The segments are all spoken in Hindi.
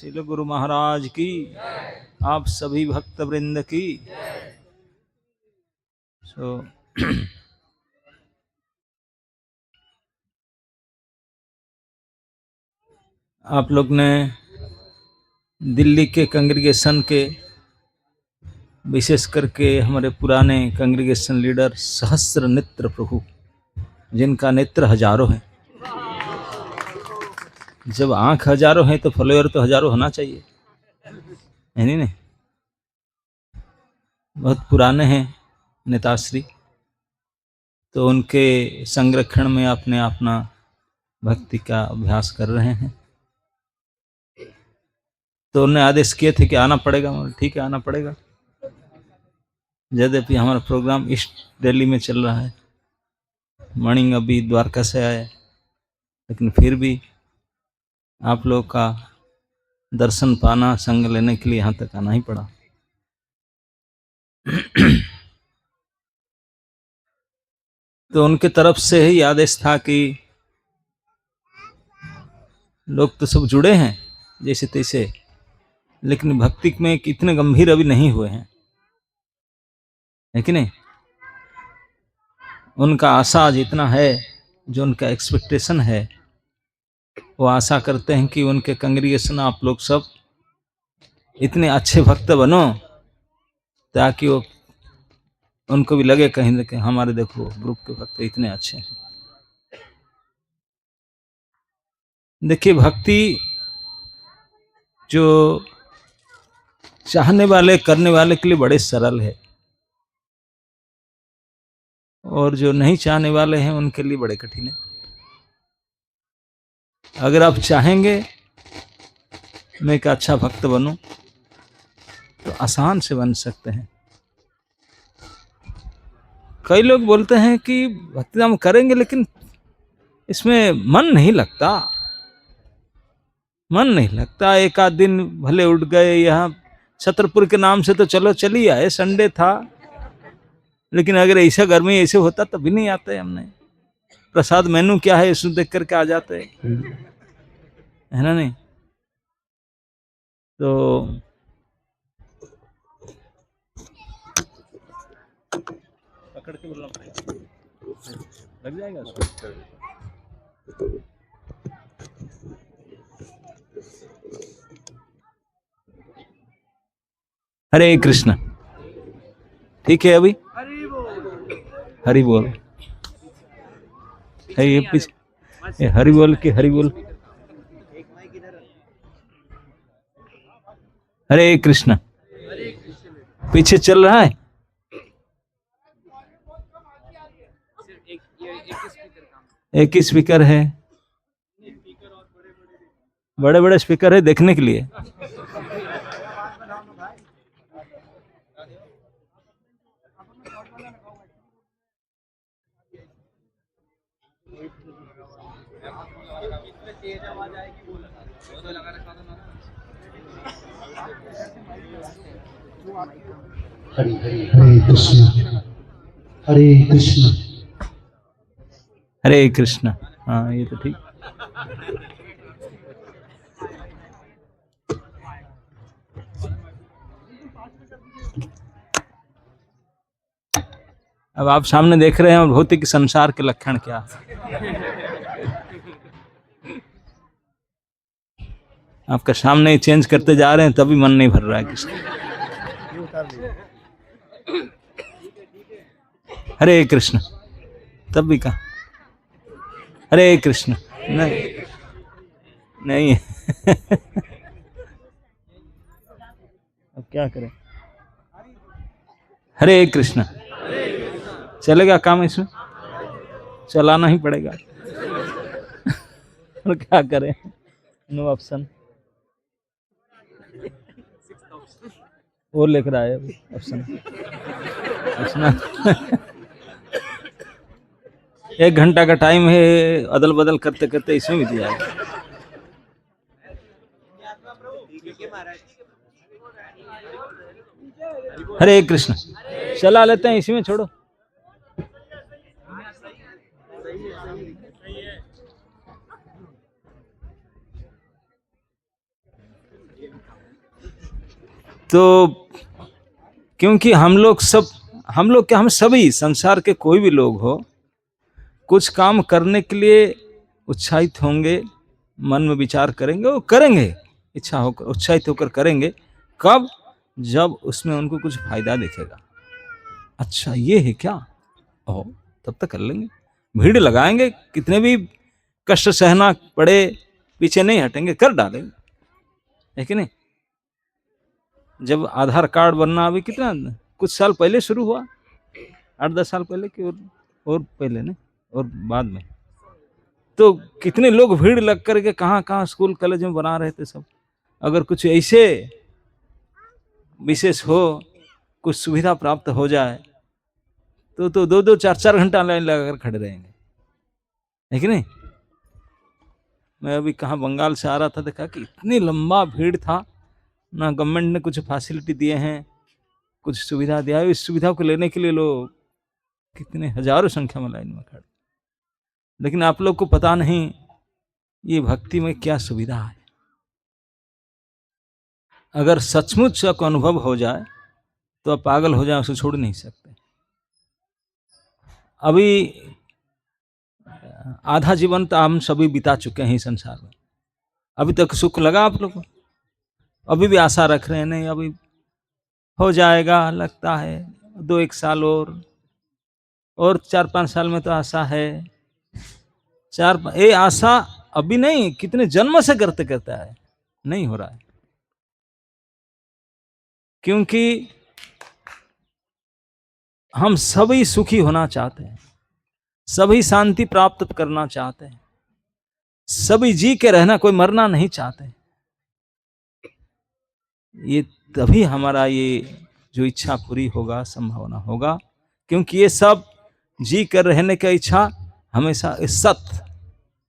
श्रील गुरु महाराज की, आप सभी भक्त वृंद की। आप लोग ने दिल्ली के कांग्रीगेशन के, विशेष करके हमारे पुराने कांग्रीगेशन लीडर सहस्त्र नेत्र प्रभु, जिनका नेत्र हजारों है, जब आंख हजारों है तो फॉलोअर तो हजारों होना चाहिए, है नहीं? बहुत पुराने हैं नेताश्री, तो उनके संरक्षण में अपने अपना भक्ति का अभ्यास कर रहे हैं। तो उन्होंने आदेश किए थे कि आना पड़ेगा। ठीक है, आना पड़ेगा। यद्यपि हमारा प्रोग्राम ईस्ट दिल्ली में चल रहा है, मणि अभी द्वारका से आए, लेकिन फिर भी आप लोग का दर्शन पाना, संग लेने के लिए यहाँ तक आना ही पड़ा। तो उनके तरफ से ही आदेश था कि लोग तो सब जुड़े हैं जैसे तैसे, लेकिन भक्ति में कितने गंभीर अभी नहीं हुए हैं, है कि नहीं? उनका आशा जितना है, जो उनका एक्सपेक्टेशन है, वो आशा करते हैं कि उनके कांग्रीगेशन आप लोग सब इतने अच्छे भक्त बनो, ताकि वो उनको भी लगे कहीं ना कहीं हमारे देखो ग्रुप के भक्त इतने अच्छे हैं। देखिए, भक्ति जो चाहने वाले, करने वाले के लिए बड़े सरल है, और जो नहीं चाहने वाले हैं उनके लिए बड़े कठिन है। अगर आप चाहेंगे मैं एक अच्छा भक्त बनूं, तो आसान से बन सकते हैं। कई लोग बोलते हैं कि भक्ति हम करेंगे लेकिन इसमें मन नहीं लगता, मन नहीं लगता। एक आध दिन भले उठ गए, यहाँ छतरपुर के नाम से तो चलो चली आए, संडे था, लेकिन अगर ऐसा घर में ऐसे होता तब भी नहीं आते। हमने प्रसाद मेनू क्या है इसको देख करके आ जाते, है ना? नहीं तो पकड़ के बोलना पड़ेगा, लग जाएगा उसको। हरे कृष्ण। ठीक है, अभी हरि बोल है, ये पीछे हरि बोल के हरि बोल। हरे कृष्ण पीछे चल रहा है। एक ही स्पीकर है, बड़े बड़े स्पीकर है देखने के लिए। हरे कृष्ण, हरे कृष्ण, हरे कृष्ण। हाँ, ये तो ठीक। अब आप सामने देख रहे हैं भौतिक संसार के लक्षण क्या है। आपका सामने चेंज करते जा रहे हैं तभी मन नहीं भर रहा है किसका। हरे कृष्ण तब भी कहा हरे कृष्ण नहीं, नहीं अब क्या करें। हरे कृष्ण चलेगा काम, इसमें चलाना ही पड़ेगा। और क्या करें, नो ऑप्शन। वो लेकर आए ऑप्शन। एक घंटा का टाइम है, अदल बदल करते करते इसमें भी दिया है। हरे कृष्ण चला लेते हैं, इसी में छोड़ो। तो क्योंकि हम लोग क्या, हम सभी संसार के कोई भी लोग हो, कुछ काम करने के लिए उत्साहित होंगे, मन में विचार करेंगे, वो करेंगे, इच्छा होकर उत्साहित होकर करेंगे। कब? जब उसमें उनको कुछ फायदा दिखेगा। अच्छा ये है क्या, ओह तब तक कर लेंगे, भीड़ लगाएंगे, कितने भी कष्ट सहना पड़े पीछे नहीं हटेंगे, कर डालेंगे, है कि नहीं। जब आधार कार्ड बनना अभी कितना कुछ साल पहले शुरू हुआ, 8-10 साल पहले कि और पहले नहीं, और बाद में, तो कितने लोग भीड़ लग करके कहाँ कहाँ स्कूल कॉलेज में बना रहे थे सब। अगर कुछ ऐसे विशेष हो, कुछ सुविधा प्राप्त हो जाए तो 2-2 4-4 घंटा लाइन लगाकर खड़े रहेंगे, है कि नहीं। मैं अभी कहाँ बंगाल से आ रहा था, देखा कि इतनी लंबा भीड़ था ना, गवर्नमेंट ने कुछ फैसिलिटी दिए हैं, कुछ सुविधा दिया है, इस सुविधा को लेने के लिए लोग कितने हजारों संख्या में लाइन में खड़े। लेकिन आप लोग को पता नहीं ये भक्ति में क्या सुविधा है। अगर सचमुच का अनुभव हो जाए तो आप पागल हो जाए, उसे छोड़ नहीं सकते। अभी आधा जीवन तो हम सभी बिता चुके हैं इस संसार में, अभी तक सुख लगा आप लोग को? अभी भी आशा रख रहे हैं, नहीं अभी हो जाएगा, लगता है 2-1 साल और 4-5 साल में तो आशा है। ये आशा अभी नहीं, कितने जन्म से करते करता है, नहीं हो रहा है। क्योंकि हम सभी सुखी होना चाहते हैं, सभी शांति प्राप्त करना चाहते हैं, सभी जी के रहना, कोई मरना नहीं चाहते। ये तभी हमारा ये जो इच्छा पूरी होगा, संभावना होगा, क्योंकि ये सब जी कर रहने का इच्छा हमेशा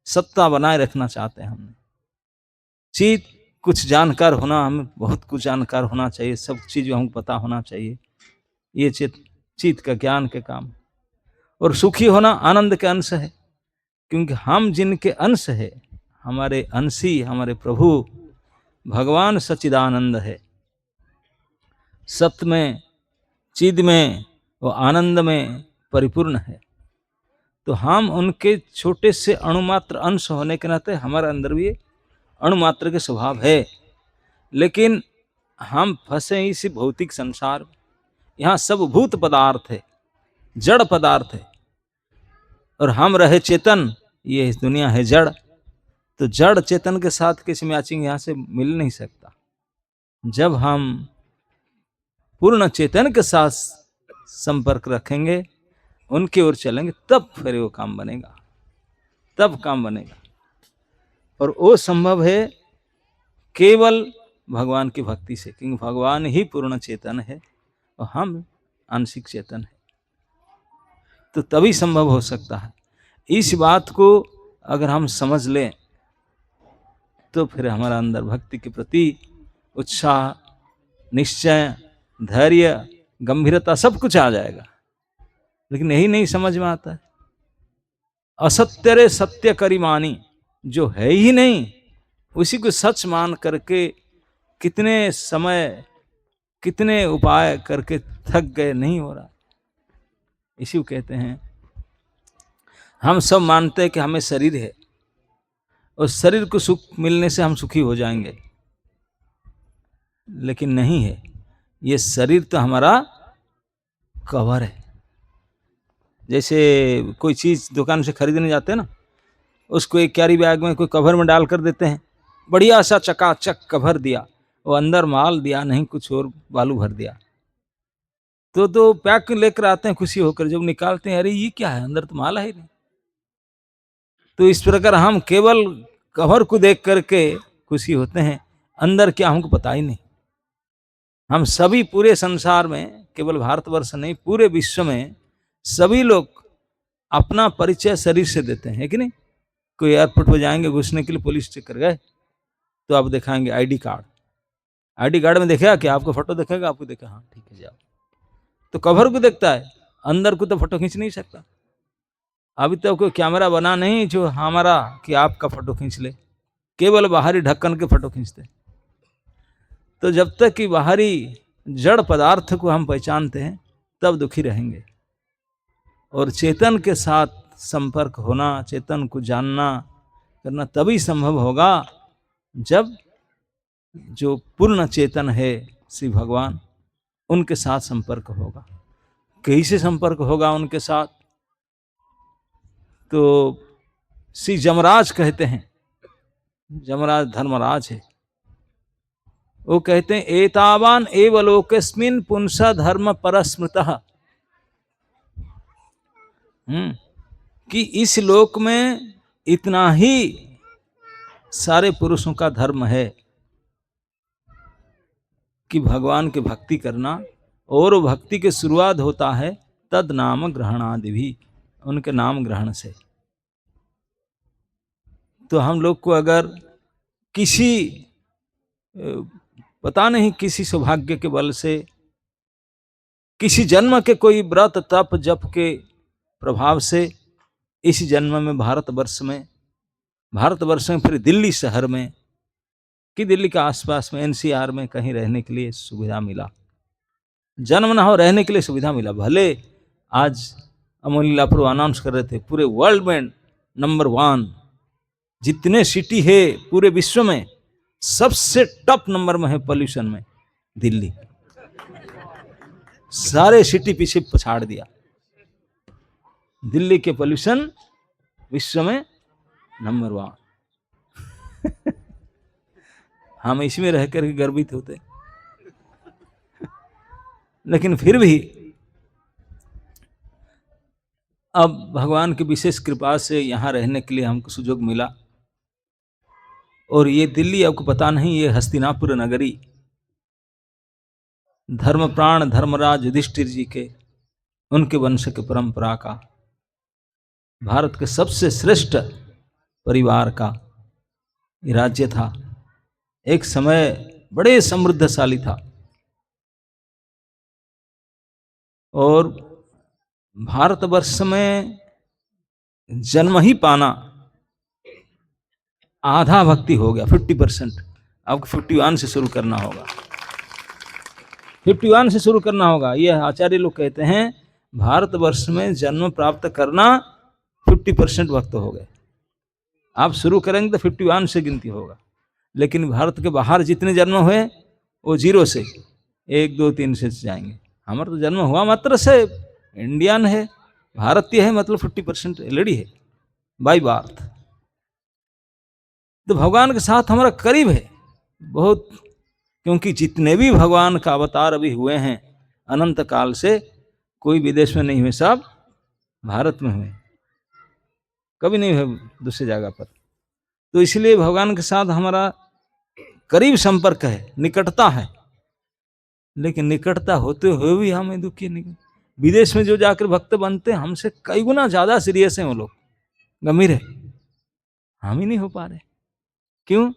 सत्ता बनाए रखना चाहते हैं। हमने चीज कुछ जानकार होना, हमें बहुत कुछ जानकार होना चाहिए, सब चीज हमको पता होना चाहिए, ये चित का ज्ञान के काम। और सुखी होना आनंद के अंश है, क्योंकि हम जिनके अंश है, हमारे अंशी हमारे प्रभु भगवान सच्चिदानंद है, सत्य में, चिद में, वो आनंद में परिपूर्ण है। तो हम उनके छोटे से अणुमात्र अंश होने के नाते हमारे अंदर भी अणुमात्र के स्वभाव है। लेकिन हम फंसे इसी भौतिक संसार में, यहाँ सब भूत पदार्थ है, जड़ पदार्थ है, और हम रहे चेतन, ये इस दुनिया है जड़। तो जड़ चेतन के साथ किसी मैचिंग यहाँ से मिल नहीं सकता। जब हम पूर्ण चेतन के साथ संपर्क रखेंगे, उनकी ओर चलेंगे, तब फिर वो काम बनेगा, तब काम बनेगा। और वो संभव है केवल भगवान की भक्ति से, क्योंकि भगवान ही पूर्ण चेतन है और हम आंशिक चेतन है, तो तभी संभव हो सकता है। इस बात को अगर हम समझ लें तो फिर हमारा अंदर भक्ति के प्रति उत्साह, निश्चय, धैर्य, गंभीरता सब कुछ आ जाएगा। लेकिन यही नहीं समझ में आता है। असत्य रे सत्य करी मानी, जो है ही नहीं उसी को सच मान करके कितने समय, कितने उपाय करके थक गए, नहीं हो रहा। इसी को कहते हैं, हम सब मानते हैं कि हमें शरीर है और शरीर को सुख मिलने से हम सुखी हो जाएंगे, लेकिन नहीं है। ये शरीर तो हमारा कवर है। जैसे कोई चीज दुकान से खरीदने जाते हैं ना, उसको एक कैरी बैग में कोई कवर में डाल कर देते हैं, बढ़िया सा चकाचक कवर दिया, वो अंदर माल दिया नहीं, कुछ और बालू भर दिया, तो पैक लेकर आते हैं खुशी होकर। जब निकालते हैं, अरे ये क्या है, अंदर तो माल है ही नहीं। तो इस प्रकार हम केवल कवर को देख करके खुशी होते हैं, अंदर क्या हमको पता ही नहीं। हम सभी पूरे संसार में, केवल भारतवर्ष नहीं, पूरे विश्व में सभी लोग अपना परिचय शरीर से देते हैं, कि नहीं। कोई एयरपोर्ट पर जाएंगे, घुसने के लिए पुलिस चेक कर गए तो आप दिखाएंगे आईडी कार्ड। आईडी कार्ड में देखेगा कि आपको फोटो देखेगा, आपको देखा हाँ ठीक है जाओ। तो कवर को देखता है, अंदर को तो फोटो खींच नहीं सकता। अभी तो कोई कैमरा बना नहीं जो हमारा कि आपका फोटो खींच ले, केवल बाहरी ढक्कन के फोटो खींचते। तो जब तक कि बाहरी जड़ पदार्थ को हम पहचानते हैं तब दुखी रहेंगे। और चेतन के साथ संपर्क होना, चेतन को जानना करना तभी संभव होगा जब जो पूर्ण चेतन है श्री भगवान, उनके साथ संपर्क होगा। कैसे संपर्क होगा उनके साथ? तो श्री जमराज कहते हैं, जमराज धर्मराज है, वो कहते हैं एतावान एव लोकस्मिन् पुंसा धर्म परस्मृतः, कि इस लोक में इतना ही सारे पुरुषों का धर्म है कि भगवान की भक्ति करना, और भक्ति की शुरुआत होता है तद नाम ग्रहणादि भी, उनके नाम ग्रहण से। तो हम लोग को अगर किसी पता नहीं किसी सौभाग्य के बल से, किसी जन्म के कोई व्रत तप जप के प्रभाव से इस जन्म में भारतवर्ष में फिर दिल्ली शहर में कि दिल्ली के आसपास में एनसीआर में कहीं रहने के लिए सुविधा मिला, जन्म ना हो रहने के लिए सुविधा मिला। भले आज अमोल लीलापुर अनाउंस कर रहे थे पूरे वर्ल्ड में नंबर 1, जितने सिटी है पूरे विश्व में सबसे टॉप नंबर में है पॉल्यूशन में दिल्ली। सारे सिटी पीछे पछाड़ दिया, दिल्ली के पॉल्यूशन विश्व में नंबर 1। हम इसमें रहकर के गर्वित होते, लेकिन फिर भी अब भगवान की विशेष कृपा से यहाँ रहने के लिए हमको सुयोग मिला। और ये दिल्ली आपको पता नहीं, ये हस्तिनापुर नगरी धर्म प्राण धर्मराज युधिष्ठिर जी के, उनके वंश के परंपरा का, भारत के सबसे श्रेष्ठ परिवार का ये राज्य था। एक समय बड़े समृद्धशाली था, और भारतवर्ष में जन्म ही पाना आधा भक्ति हो गया, 50%। आपको 51 से शुरू करना होगा, 51 से शुरू करना होगा। यह आचार्य लोग कहते हैं भारतवर्ष में जन्म प्राप्त करना 50% भक्त हो गए। आप शुरू करेंगे तो 51 से गिनती होगा, लेकिन भारत के बाहर जितने जन्म हुए वो 0 से 1 2 3 से जाएंगे। हमारा तो जन्म हुआ मात्र से इंडियन है, भारतीय है, मतलब 50% ऑलरेडी है बाई बर्थ। तो भगवान के साथ हमारा करीब है बहुत, क्योंकि जितने भी भगवान का अवतार अभी हुए हैं अनंत काल से, कोई विदेश में नहीं हुए, सब भारत में हुए, कभी नहीं हुए दूसरी जगह पर। तो इसलिए भगवान के साथ हमारा करीब संपर्क है, निकटता है। लेकिन निकटता होते हुए भी हमें दुखी नहीं। विदेश में जो जाकर भक्त बनते हैं हमसे कई गुना ज्यादा सीरियस हैं वो लोग, गंभीर है, हम ही नहीं हो पा रहे। क्यों?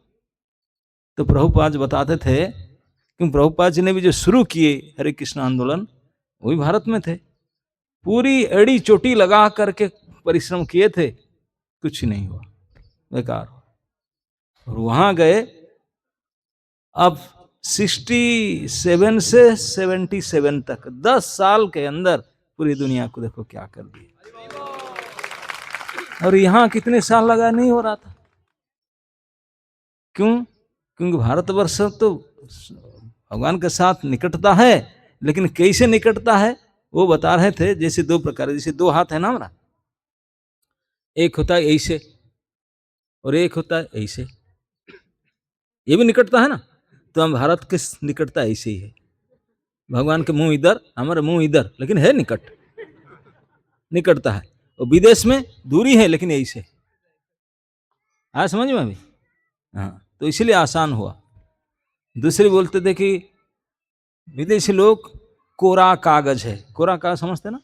तो प्रभुपाद जी बताते थे, क्योंकि प्रभुपाद जी ने भी जो शुरू किए हरे कृष्ण आंदोलन, वो भी भारत में थे, पूरी एड़ी चोटी लगा करके परिश्रम किए थे, कुछ नहीं हुआ, बेकार हुआ। और वहां गए, अब 67 से 77 तक 10 साल के अंदर पूरी दुनिया को देखो क्या कर दिया। और यहाँ कितने साल लगा, नहीं हो रहा था। क्यों? क्योंकि भारतवर्ष तो भगवान के साथ निकटता है, लेकिन कैसे निकटता है वो बता रहे थे। जैसे 2 प्रकार, जैसे 2 हाथ है ना हमारा, एक होता है ऐसे और एक होता है ऐसे, ये भी निकटता है ना। तो हम भारत के निकटता ऐसे ही है, भगवान के मुंह इधर, हमारे मुंह इधर, लेकिन है निकटता है। और विदेश में दूरी है, लेकिन ऐसे आया समझ में अभी। हाँ, तो इसलिए आसान हुआ। दूसरे बोलते थे कि विदेशी लोग कोरा कागज है, कोरा कागज समझते ना,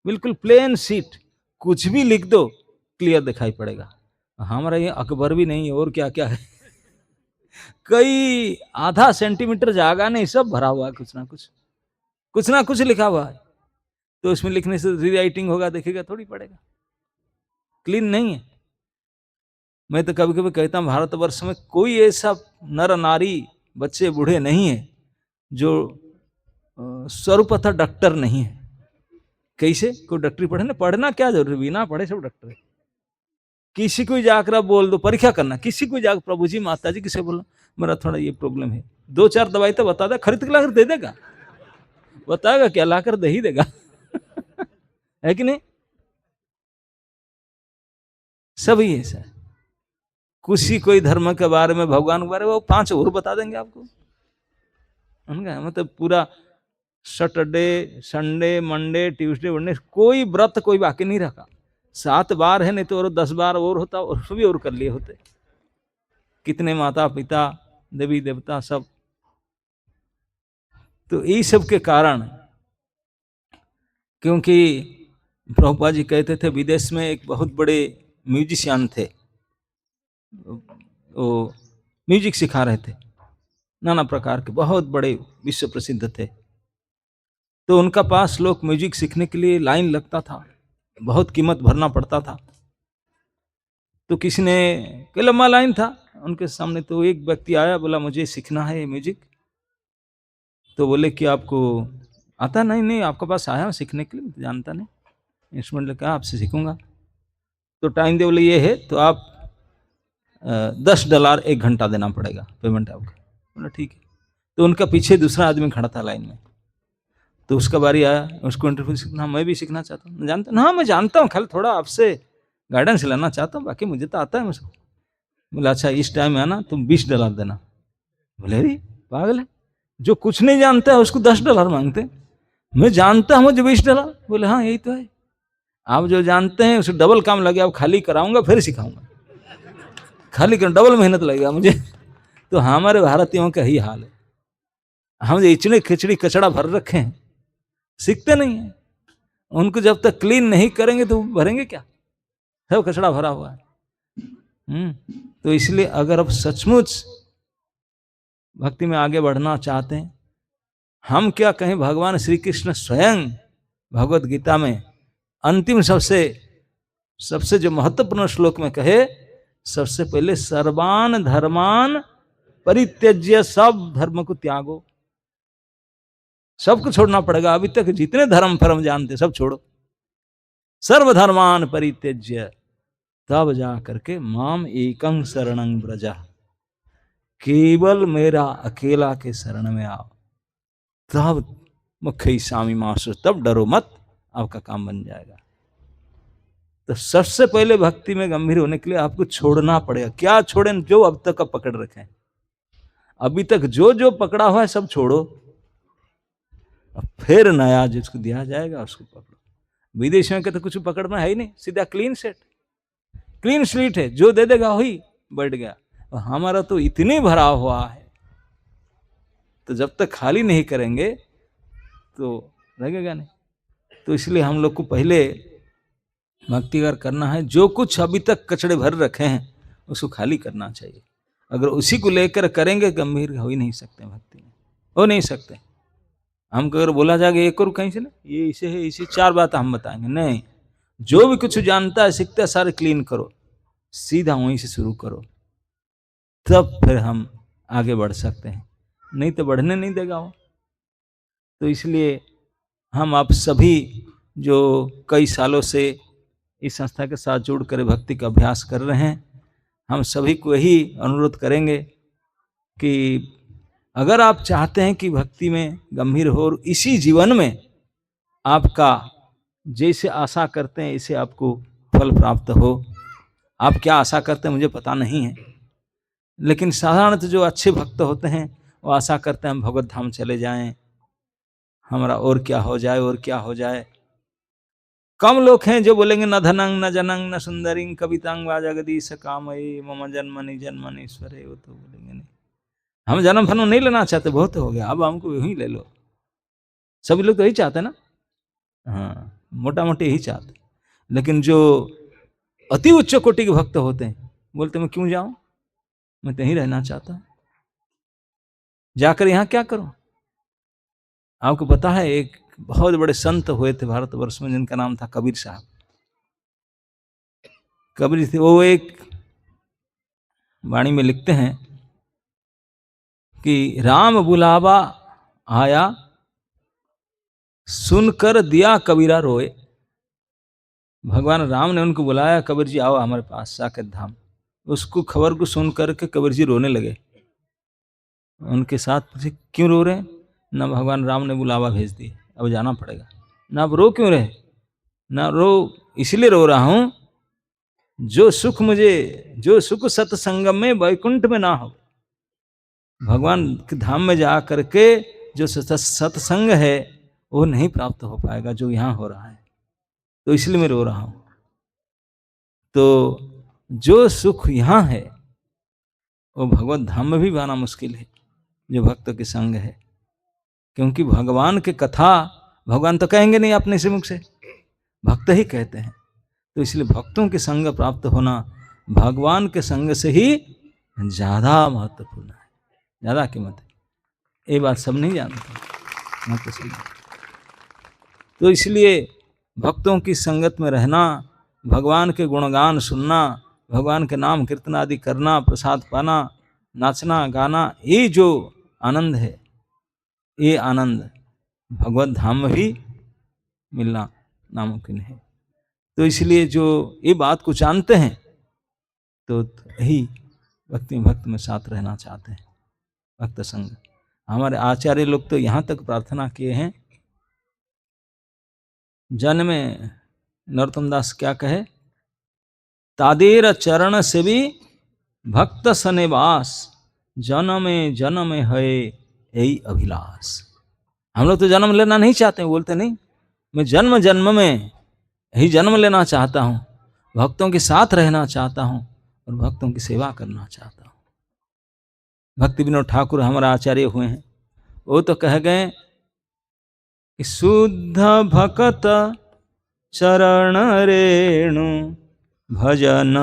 बिल्कुल प्लेन शीट, कुछ भी लिख दो क्लियर दिखाई पड़ेगा। हमारा ये अकबर भी नहीं है, और क्या क्या है, कई आधा सेंटीमीटर जागा नहीं, सब भरा हुआ है, कुछ ना कुछ लिखा हुआ है। तो इसमें लिखने से रीराइटिंग होगा, देखेगा थोड़ी पड़ेगा, क्लीन नहीं है। मैं तो कभी कभी कहता हूँ भारतवर्ष में कोई ऐसा नर नारी बच्चे बूढ़े नहीं है, जो सर्वप्रथम डॉक्टर नहीं है। कैसे कोई डॉक्टरी पढ़े ना, पढ़ना क्या जरूरी, बिना पढ़े सब डॉक्टर है। किसी को जाकर आप बोल दो परीक्षा करना, किसी को जाकर प्रभु जी माता जी किसे बोलना मेरा थोड़ा ये प्रॉब्लम है, 2-4 दवाई तो बता दे, खरीद के लाकर दे देगा, बताएगा क्या, लाकर दे ही देगा है कि नहीं? सभी ऐसा है। किसी कोई धर्म के बारे में, भगवान के बारे में वो 5 और बता देंगे आपको। उनका मतलब पूरा Saturday Sunday Monday Tuesday Wednesday कोई व्रत कोई बाकी नहीं रखा। 7 बार है, नहीं तो और 10 बार और होता, और भी और कर लिए होते। कितने माता पिता देवी देवता सब। तो यही सब के कारण, क्योंकि प्रभुपाद जी कहते थे विदेश में एक बहुत बड़े म्यूजिशियन थे, वो म्यूजिक सिखा रहे थे, नाना प्रकार के बहुत बड़े विश्व प्रसिद्ध थे। तो उनका पास लोग म्यूजिक सीखने के लिए लाइन लगता था, बहुत कीमत भरना पड़ता था। तो किसी ने, कोई लंबा लाइन था उनके सामने, तो एक व्यक्ति आया, बोला मुझे सीखना है म्यूजिक। तो बोले कि आपको आता? नहीं नहीं, आपके पास आया सीखने के लिए, जानता नहीं इंस्ट्रूमेंट। लेकर आपसे सीखूंगा। तो टाइम दे, बोले ये है, तो आप $10 1 घंटा देना पड़ेगा, पेमेंट आपका। बोला ठीक है। तो उनका पीछे दूसरा आदमी खड़ा था लाइन में, तो उसका बारी आया, उसको इंटरव्यू सीखना, मैं भी सीखना चाहता हूँ, जानता हूँ? हाँ मैं जानता हूँ, खाली थोड़ा आपसे गाइडेंस लेना चाहता हूँ, बाकी मुझे तो आता है मुझको। बोला अच्छा इस टाइम में आना, तुम $20 देना। बोले अरे पागल है, जो कुछ नहीं जानता है उसको $10 मांगते, मैं जानता हूँ मुझे $20। बोले हाँ यही तो है, आप जो जानते हैं उसे डबल काम लगे, आप खाली कराऊंगा फिर सिखाऊंगा, खाली कर डबल मेहनत लगेगा मुझे। तो हमारे भारतीयों का ही हाल है, हम इचने खिचड़ी कचड़ा भर रखे हैं, सीखते नहीं है। उनको जब तक क्लीन नहीं करेंगे तो भरेंगे क्या, सब कचड़ा भरा हुआ है। तो इसलिए अगर आप सचमुच भक्ति में आगे बढ़ना चाहते हैं, हम क्या कहें, भगवान श्री कृष्ण स्वयं भगवत गीता में अंतिम सबसे जो महत्वपूर्ण श्लोक में कहे, सबसे पहले सर्वान धर्मान परित्यज्य, सब धर्म को त्यागो, सबको छोड़ना पड़ेगा। अभी तक जितने धर्म फर्म जानते सब छोड़ो, सर्वधर्मान परित्यज्य, तब जा करके माम एकं शरणं ब्रजा, केवल मेरा अकेला के शरण में आओ, तब मुख्य स्वामी मासु, तब डरो मत, आपका काम बन जाएगा। तो सबसे पहले भक्ति में गंभीर होने के लिए आपको छोड़ना पड़ेगा। क्या छोड़ें? जो अब तक आप पकड़ रखे हैं, अभी तक जो जो पकड़ा हुआ है सब छोड़ो, अब फिर नया जिसको दिया जाएगा उसको पकड़ो। विदेशियों के तो कुछ पकड़ना है ही नहीं, सीधा क्लीन स्लीट है, जो दे देगा वही बैठ गया। और हमारा तो इतनी भरा हुआ है, तो जब तक खाली नहीं करेंगे तो लगेगा नहीं। तो इसलिए हम लोग को पहले भक्ति अगर करना है, जो कुछ अभी तक कचड़े भर रखे हैं उसको खाली करना चाहिए। अगर उसी को लेकर करेंगे, गंभीर हो ही नहीं सकते, भक्ति में हो नहीं सकते। हमको अगर बोला जाएगा एक और कहीं से ना, ये इसे है, इसे 4 बात हम बताएंगे, नहीं। जो भी कुछ जानता है सीखता है सारे क्लीन करो, सीधा वहीं से शुरू करो, तब फिर हम आगे बढ़ सकते हैं, नहीं तो बढ़ने नहीं देगा वो। तो इसलिए हम आप सभी जो कई सालों से इस संस्था के साथ जुड़कर भक्ति का अभ्यास कर रहे हैं, हम सभी को यही अनुरोध करेंगे कि अगर आप चाहते हैं कि भक्ति में गंभीर हो और इसी जीवन में आपका जैसे आशा करते हैं इसे आपको फल प्राप्त हो। आप क्या आशा करते हैं मुझे पता नहीं है, लेकिन साधारणतः जो अच्छे भक्त होते हैं वो आशा करते हैं हम भगवत धाम चले जाएं, हमारा और क्या हो जाए और क्या हो जाए। कम लोग हैं जो बोलेंगे न धनंग न जनंग न सुंदरिंग कवितांग वा जगदीश कामये मम जन्मनि जन्मनीश्वरे, वो तो बोलेंगे नहीं, हम जन्म फन्म नहीं लेना चाहते, बहुत हो गया, अब हमको यही ले लो। सभी लोग तो यही चाहते ना, हाँ मोटा मोटी यही चाहते। लेकिन जो अति उच्च कोटि के भक्त होते हैं बोलते मैं क्यों जाऊं, मैं तो यहीं रहना चाहता हूं, जाकर यहाँ क्या करूं। आपको पता है एक बहुत बड़े संत हुए थे भारतवर्ष में, जिनका नाम था कबीर साहब। कबीर थे, वो एक वाणी में लिखते हैं कि राम बुलावा आया, सुनकर दिया कबीरा रोए। भगवान राम ने उनको बुलाया, कबीर जी आओ हमारे पास साकेत धाम। उसको खबर को सुन करके कबीर जी रोने लगे। उनके साथ पूछे क्यों रो रहे हैं? ना भगवान राम ने बुलावा भेज दिया, अब जाना पड़ेगा। ना अब रो क्यों रहे? ना रो इसलिए रो रहा हूं, जो सुख सत्संगम में वैकुंठ में ना हो। भगवान के धाम में जा करके जो सत्संग है वो नहीं प्राप्त हो पाएगा जो यहाँ हो रहा है, तो इसलिए मैं रो रहा हूं। तो जो सुख यहाँ है वो भगवत धाम में भी पाना मुश्किल है, जो भक्त के संग है। क्योंकि भगवान के कथा भगवान तो कहेंगे नहीं अपने से मुख से, भक्त ही कहते हैं। तो इसलिए भक्तों के संग प्राप्त होना भगवान के संग से ही ज्यादा महत्वपूर्ण है, ज्यादा कीमत है। ये बात सब नहीं जानते। तो इसलिए भक्तों की संगत में रहना, भगवान के गुणगान सुनना, भगवान के नाम कीर्तन आदि करना, प्रसाद पाना, नाचना गाना, ये जो आनंद है, ये आनंद भगवत धाम में भी मिलना नामुमकिन है। तो इसलिए जो ये बात को जानते हैं तो यही भक्त में साथ रहना चाहते हैं, भक्त संग। हमारे आचार्य लोग तो यहाँ तक प्रार्थना किए हैं, जन में नरोत्तम दास क्या कहे, तादेर चरण से भी भक्त सनिवास, जन्म है यही अभिलाष। हम लोग तो जन्म लेना नहीं चाहते, बोलते नहीं मैं जन्म जन्म में यही जन्म लेना चाहता हूँ, भक्तों के साथ रहना चाहता हूँ और भक्तों की सेवा करना चाहता हूँ। भक्ति विनोद ठाकुर हमारा आचार्य हुए हैं, वो तो कह गए कि शुद्ध भक्त चरण रेणु भजन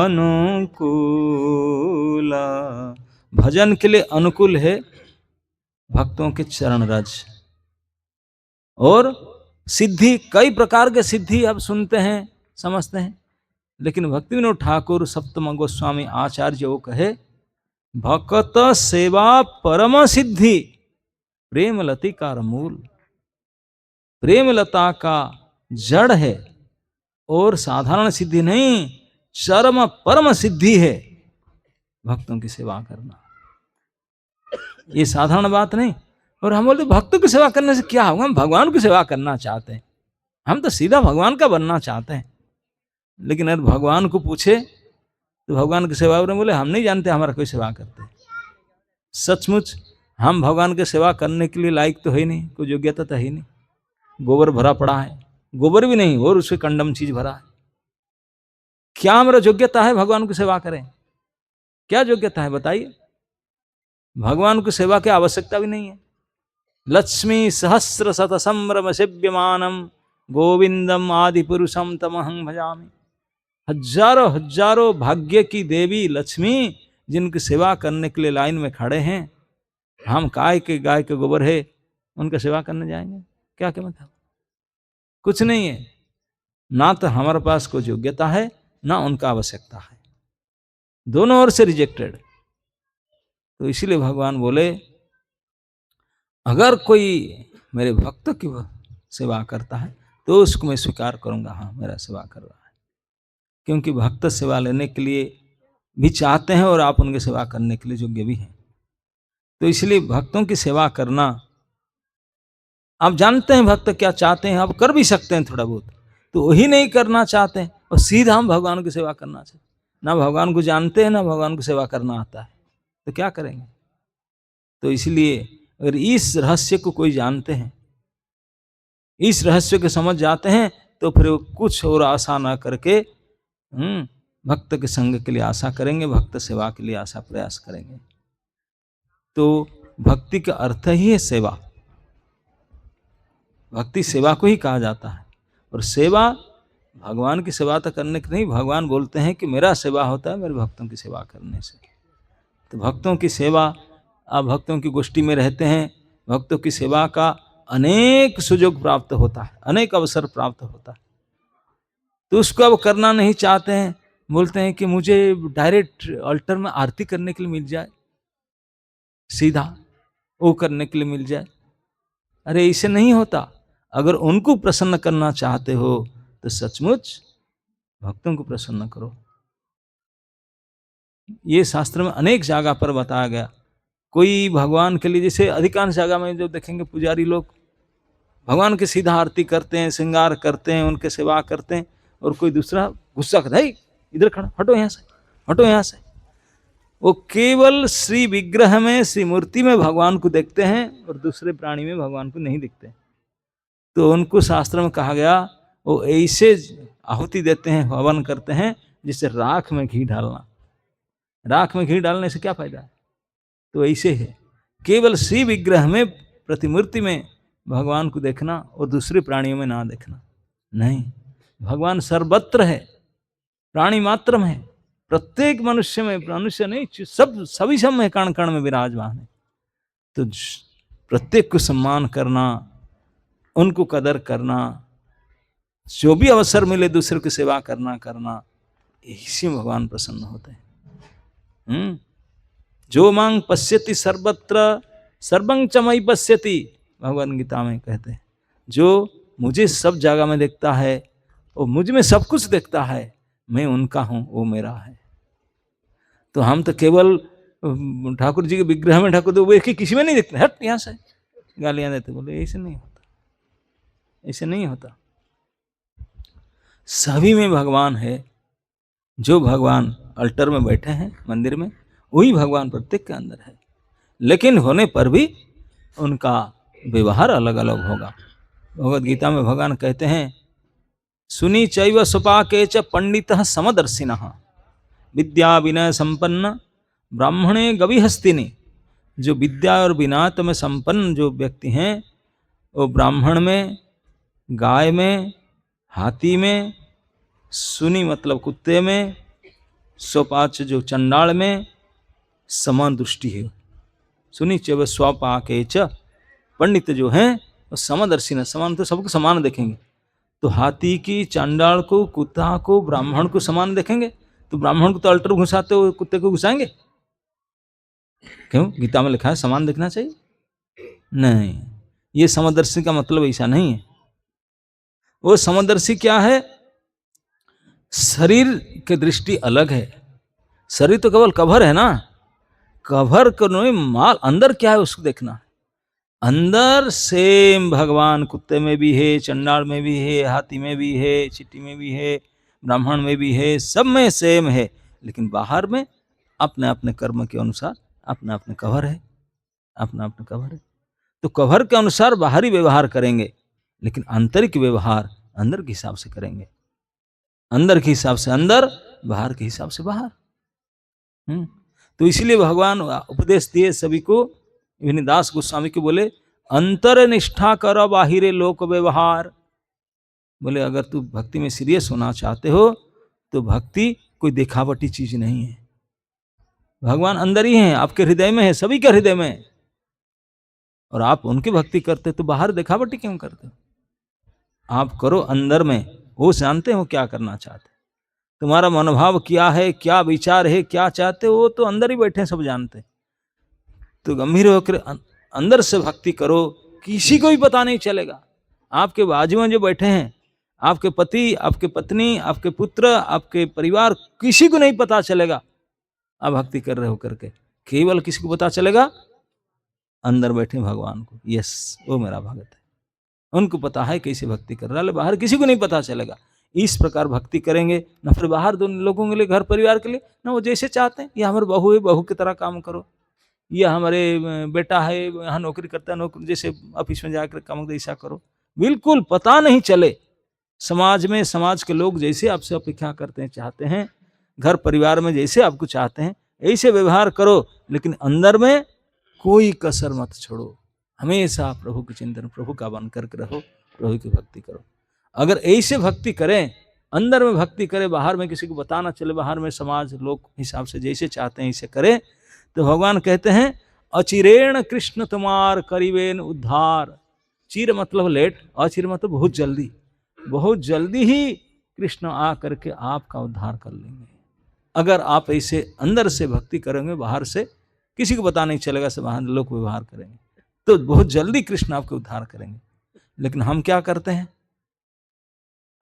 अनुकूल। भजन के लिए अनुकूल है भक्तों के चरण रज। और सिद्धि, कई प्रकार के सिद्धि अब सुनते हैं समझते हैं, लेकिन भक्ति विनोद ठाकुर सप्तम गोस्वामी आचार्य वो कहे, भक्त सेवा परम सिद्धि प्रेम लतिका मूल। प्रेम लता का जड़ है और साधारण सिद्धि नहीं, चरम परम सिद्धि है भक्तों की सेवा करना। ये साधारण बात नहीं। और हम बोलते भक्तों की सेवा करने से क्या होगा, हम भगवान की सेवा करना चाहते हैं, हम तो सीधा भगवान का बनना चाहते हैं। लेकिन अगर भगवान को पूछे तो भगवान की सेवा में बोले हम नहीं जानते हमारा कोई सेवा करते। सचमुच हम भगवान की सेवा करने के लिए लायक तो है नहीं, कोई योग्यता तो है नहीं। गोबर भरा पड़ा है, गोबर भी नहीं और उसके कंडम चीज भरा है। क्या हमारा योग्यता है भगवान की सेवा करें? क्या योग्यता है बताइए? भगवान की सेवा की आवश्यकता भी नहीं है। लक्ष्मी सहस्र शत संभ्रम सेव्यमानम गोविंदम आदि पुरुषम तमहं भजामि। हजारों हजारों भाग्य की देवी लक्ष्मी जिनकी सेवा करने के लिए लाइन में खड़े हैं, हम गाय के गोबर है उनका सेवा करने जाएंगे? क्या कीमत है? कुछ नहीं है। ना तो हमारे पास कोई योग्यता है ना उनका आवश्यकता है, दोनों ओर से रिजेक्टेड। तो इसीलिए भगवान बोले अगर कोई मेरे भक्त की सेवा करता है तो उसको मैं स्वीकार करूंगा, हाँ मेरा सेवा कर रहा है। क्योंकि भक्त सेवा लेने के लिए भी चाहते हैं और आप उनकी सेवा करने के लिए योग्य भी हैं। तो इसलिए भक्तों की सेवा करना, आप जानते हैं भक्त क्या चाहते हैं, आप कर भी सकते हैं थोड़ा बहुत, तो वही नहीं करना चाहते हैं और सीधा हम भगवान की सेवा करना चाहते हैं। ना भगवान को जानते हैं ना भगवान को सेवा करना आता है, तो क्या करेंगे? तो इसलिए अगर इस रहस्य को कोई जानते हैं, इस रहस्य को समझ जाते हैं, तो फिर वो कुछ और आशा ना करके भक्त के संग के लिए आशा करेंगे, भक्त सेवा के लिए आशा प्रयास करेंगे। तो भक्ति का अर्थ ही है सेवा। भक्ति सेवा को ही कहा जाता है। और सेवा भगवान की सेवा तो करने की नहीं, भगवान बोलते हैं कि मेरा सेवा होता है मेरे भक्तों की सेवा करने से। तो भक्तों की सेवा, आप भक्तों की गोष्ठी में रहते हैं, भक्तों की सेवा का अनेक सुयोग प्राप्त होता है, अनेक अवसर प्राप्त होता है। तो उसको अब करना नहीं चाहते हैं, बोलते हैं कि मुझे डायरेक्ट अल्टर में आरती करने के लिए मिल जाए, सीधा वो करने के लिए मिल जाए। अरे ऐसे नहीं होता। अगर उनको प्रसन्न करना चाहते हो तो सचमुच भक्तों को प्रसन्न करो। ये शास्त्र में अनेक जगह पर बताया गया। कोई भगवान के लिए, जैसे अधिकांश जगह में जो देखेंगे पुजारी लोग भगवान की सीधा आरती करते हैं, श्रृंगार करते हैं, उनके सेवा करते हैं, और कोई दूसरा गुस्सा करता है, इधर खड़ा, हटो यहाँ से, हटो यहाँ से। वो केवल श्री विग्रह में, श्री मूर्ति में भगवान को देखते हैं और दूसरे प्राणी में भगवान को नहीं दिखते। तो उनको शास्त्र में कहा गया वो ऐसे आहुति देते हैं, हवन करते हैं, जिससे राख में घी डालना। राख में घी डालने से क्या फायदा है? तो ऐसे है, केवल श्री विग्रह में, प्रतिमूर्ति में भगवान को देखना और दूसरे प्राणियों में ना देखना। नहीं, भगवान सर्वत्र है, प्राणी मात्र में है, प्रत्येक मनुष्य में, मनुष्य नहीं, सभी सब में, कण कण में विराजमान है। तो प्रत्येक को सम्मान करना, उनको कदर करना, जो भी अवसर मिले दूसरे की सेवा करना, इसी में भगवान प्रसन्न होते हैं। जो मांग पश्यति सर्वत्र सर्वं च मयि पश्यति, भगवद गीता में कहते हैं, जो मुझे सब जगह में देखता है और मुझ में सब कुछ देखता है, मैं उनका हूं, वो मेरा है। तो हम तो केवल ठाकुर जी के विग्रह में ठाकुर, तो वो किसी में नहीं देखते, हट यहाँ से, गालियां देते। बोले ऐसे नहीं होता, ऐसे नहीं होता। सभी में भगवान है। जो भगवान अल्टर में बैठे हैं मंदिर में, वही भगवान प्रत्येक के अंदर है, लेकिन होने पर भी उनका व्यवहार अलग अलग होगा। भगवद गीता में भगवान कहते हैं, सुनी चैव सुपाके च पंडितः समदर्शिनः विद्या विनय संपन्न ब्राह्मणे गविहस्तिनि। जो विद्या और विनय में संपन्न जो व्यक्ति हैं, वो ब्राह्मण में, गाय में, हाथी में, सुनी मतलब कुत्ते में, स्वपाच जो चंडाल में समान दृष्टि है। सुनी चैव स्वपाके च, पंडित जो हैं वो समदर्शी न, समान तो सबको समान देखेंगे। तो हाथी की, चंडाल को, कुत्ता को, ब्राह्मण को समान देखेंगे। तो ब्राह्मण को तो अल्टर घुसाते हो, कुत्ते को घुसाएंगे क्यों? गीता में लिखा है समान देखना चाहिए। नहीं, ये समदर्शी का मतलब ऐसा नहीं है। वो समदर्शी क्या है? शरीर की दृष्टि अलग है। शरीर तो केवल कवर है ना, कवर को नहीं, माल अंदर क्या है उसको देखना है। अंदर सेम भगवान कुत्ते में भी है, चंडाल में भी है, हाथी में भी है, चींटी में भी है, ब्राह्मण में भी है, सब में सेम है। लेकिन बाहर में अपने अपने कर्म के अनुसार अपना अपने कवर है, अपना अपना कवर है। तो कवर के अनुसार बाहरी व्यवहार करेंगे, लेकिन आंतरिक व्यवहार अंदर के हिसाब से करेंगे। अंदर के हिसाब से अंदर, बाहर के हिसाब से बाहर। तो इसलिए भगवान उपदेश दिए सभी को। विनीदास गोस्वामी को बोले, अंतर निष्ठा कर बाहिरे लोक व्यवहार। बोले अगर तू भक्ति में सीरियस होना चाहते हो तो भक्ति कोई दिखावटी चीज नहीं है। भगवान अंदर ही है, आपके हृदय में है, सभी के हृदय में है। और आप उनकी भक्ति करते तो बाहर दिखावटी क्यों करते हो? आप करो अंदर में, वो जानते हो क्या करना चाहते, तुम्हारा मनोभाव क्या है, क्या विचार है, क्या चाहते हो, वो तो अंदर ही बैठे सब जानते। तो गंभीर होकर अंदर से भक्ति करो, किसी को भी पता नहीं चलेगा। आपके बाजू में जो बैठे हैं, आपके पति, आपके पत्नी, आपके पुत्र, आपके परिवार, किसी को नहीं पता चलेगा आप भक्ति कर रहे हो करके। केवल किसी को पता चलेगा? अंदर बैठे भगवान को। यस, वो मेरा भगत है, उनको पता है कैसे भक्ति कर रहा है। बाहर किसी को नहीं पता चलेगा। इस प्रकार भक्ति करेंगे ना, फिर बाहर दोनों लोगों के लिए, घर परिवार के लिए ना, वो जैसे चाहते हैं। ये हमारे बहू है, बहू की तरह काम करो, यह हमारे बेटा है, यहाँ नौकरी करता है, नौकरी जैसे ऑफिस में जाकर काम ऐसा करो। बिल्कुल पता नहीं चले। समाज में, समाज के लोग जैसे आपसे अपेक्षा करते हैं, चाहते हैं, घर परिवार में जैसे आपको चाहते हैं, ऐसे व्यवहार करो, लेकिन अंदर में कोई कसर मत छोड़ो। हमेशा प्रभु के चिंतन, प्रभु का बन करके रहो, प्रभु की भक्ति करो। अगर ऐसे भक्ति करें, अंदर में भक्ति करें, बाहर में किसी को पता ना चले, बाहर में समाज लोग हिसाब से जैसे चाहते हैं ऐसे करें, तो भगवान कहते हैं अचिरेण कृष्ण तुम्हार करीबेन उद्धार। चिर मतलब लेट, अचिर मतलब बहुत जल्दी, बहुत जल्दी ही कृष्ण आ करके आपका उद्धार कर लेंगे। अगर आप ऐसे अंदर से भक्ति करेंगे, बाहर से किसी को पता नहीं चलेगा, सब लोग व्यवहार करेंगे, तो बहुत जल्दी कृष्ण आपके उद्धार करेंगे। लेकिन हम क्या करते हैं,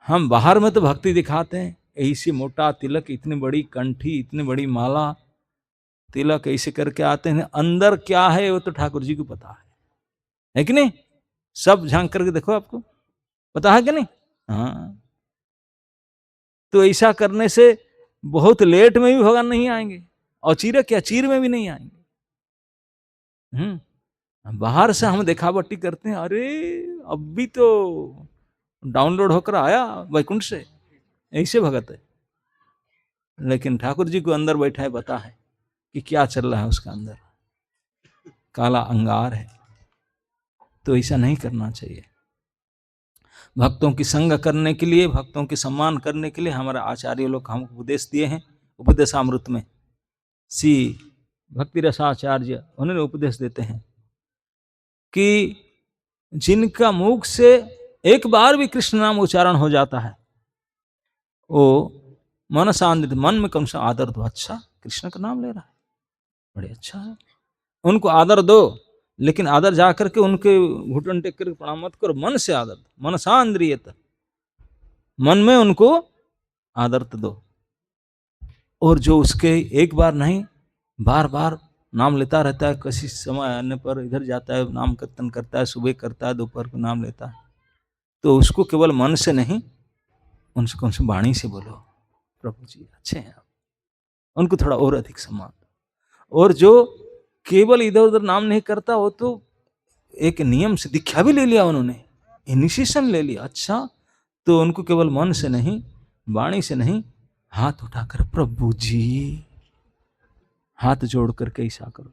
हम बाहर में तो भक्ति दिखाते हैं, ऐसी मोटा तिलक, इतनी बड़ी कंठी, इतनी बड़ी माला, तिलक ऐसे करके आते हैं, अंदर क्या है वो तो ठाकुर जी को पता है कि नहीं? सब झांक करके देखो, आपको पता है कि नहीं? हाँ, तो ऐसा करने से बहुत लेट में भी भगवान नहीं आएंगे, और चीर क्या, चीर में भी नहीं आएंगे। बाहर से हम दिखावटी करते हैं, अरे अब भी तो डाउनलोड होकर आया वैकुंठ से, ऐसे भगत है। लेकिन ठाकुर जी को अंदर बैठा है, पता है कि क्या चल रहा है उसका अंदर, काला अंगार है। तो ऐसा नहीं करना चाहिए। भक्तों की संग करने के लिए, भक्तों की सम्मान करने के लिए हमारे आचार्य लोग हमको उपदेश दिए हैं। उपदेशामृत में श्री भक्ति रसाचार्य उन्होंने उपदेश देते हैं कि जिनका मुख से एक बार भी कृष्ण नाम उच्चारण हो जाता है, वो मन शांत, मन में कम से आदर दो, अच्छा कृष्ण का नाम ले रहा है, बड़े अच्छा है, उनको आदर दो। लेकिन आदर जा करके उनके घुटन टेक करके प्रणाम मत करो, मन से आदर दो, मन शांद्रियत, मन में उनको आदर दो। और जो उसके एक बार नहीं बार बार नाम लेता रहता है, किसी समय आने पर इधर जाता है, नाम कीर्तन करता है, सुबह करता है, दोपहर को नाम लेता है, तो उसको केवल मन से नहीं, उनसे वाणी से बोलो, प्रभु जी अच्छे हैं आप, उनको थोड़ा और अधिक सम्मान। और जो केवल इधर उधर नाम नहीं करता, वो तो एक नियम से दीक्षा भी ले लिया उन्होंने, इनिशिएशन ले लिया, अच्छा, तो उनको केवल मन से नहीं, वाणी से नहीं, हाथ उठाकर प्रभु जी, हाथ जोड़ करके ऐसा करो,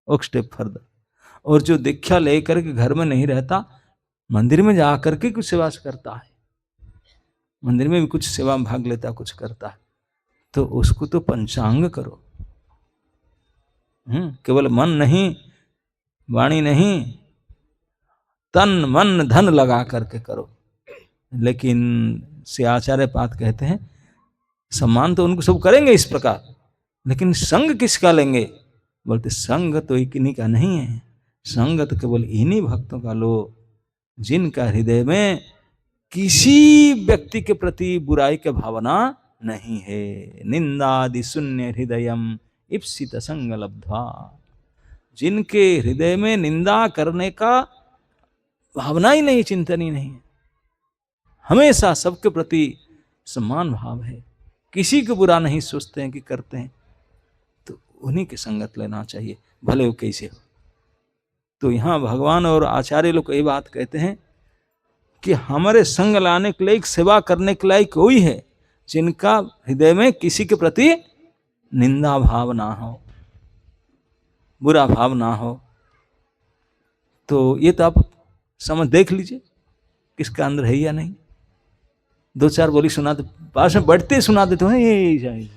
एक स्टेप फर्दर। और जो दीक्षा लेकर के घर में नहीं रहता, मंदिर में जा करके कुछ सेवा करता है, मंदिर में भी कुछ सेवा में भाग लेता, कुछ करता है, तो उसको तो पंचांग करो। केवल मन नहीं, वाणी नहीं, तन मन धन लगा करके करो। लेकिन श्री आचार्य पाद कहते हैं, सम्मान तो उनको सब करेंगे इस प्रकार, लेकिन संग किसका लेंगे? बोलते संग तो इन्हीं का नहीं है, संग तो केवल इन्हीं भक्तों का लो जिनका हृदय में किसी व्यक्ति के प्रति बुराई की भावना नहीं है। निंदादि शून्य हृदयम इप्सित संग लब्ध्वा, जिनके हृदय में निंदा करने का भावना ही नहीं, चिंतन ही नहीं है, हमेशा सबके प्रति सम्मान भाव है, किसी को बुरा नहीं सोचते हैं कि करते हैं, तो उन्हीं की संगत लेना चाहिए, भले वो कैसे हो। तो यहाँ भगवान और आचार्य लोग ये बात कहते हैं कि हमारे संग लाने के लिए, सेवा करने के लिए कोई है जिनका हृदय में किसी के प्रति निंदा भाव ना हो, बुरा भाव ना हो। तो ये तो आप समझ देख लीजिए किसका अंदर है या नहीं। दो चार बोली सुना दे, पास में बैठते सुना देते हैं, ये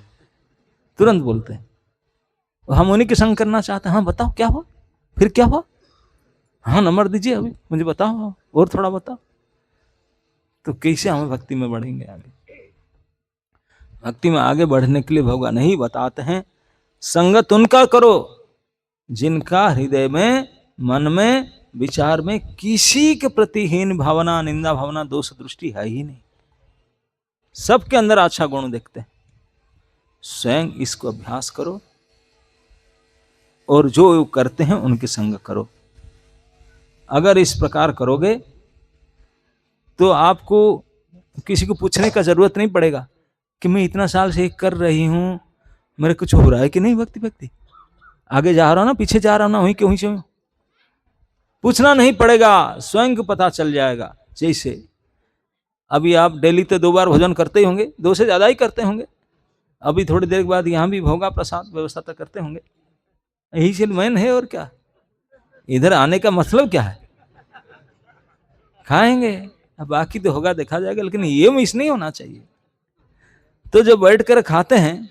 तुरंत बोलते हैं, हम उन्हीं के संग करना चाहते हैं। हाँ बताओ क्या हुआ, फिर क्या हुआ, हाँ नंबर दीजिए अभी मुझे बताओ, और थोड़ा बताओ। तो कैसे हम भक्ति में बढ़ेंगे आगे? भक्ति में आगे बढ़ने के लिए भगवान नहीं बताते हैं, संगत उनका करो जिनका हृदय में, मन में, विचार में किसी के प्रति हीन भावना, निंदा भावना, दोष दृष्टि है ही नहीं। सबके अंदर अच्छा गुण देखते हैं। स्वयं इसको अभ्यास करो और जो करते हैं उनके संग करो। अगर इस प्रकार करोगे तो आपको किसी को पूछने का जरूरत नहीं पड़ेगा कि मैं इतना साल से कर रही हूं, मेरे कुछ हो रहा है कि नहीं, भक्ति आगे जा रहा हूं ना, पीछे जा रहा हूं ना, वहीं के वहीं से पूछना नहीं पड़ेगा, स्वयं को पता चल जाएगा। जैसे अभी आप डेली तो 2 बार भोजन करते ही होंगे, 2 से ज्यादा ही करते होंगे, अभी थोड़ी देर के बाद यहाँ भी भोगा प्रसाद व्यवस्था तो करते होंगे, यही से मैन है। और क्या, इधर आने का मतलब क्या है, खाएंगे, अब बाकी तो होगा देखा जाएगा, लेकिन ये मिस नहीं होना चाहिए। तो जब बैठ कर खाते हैं,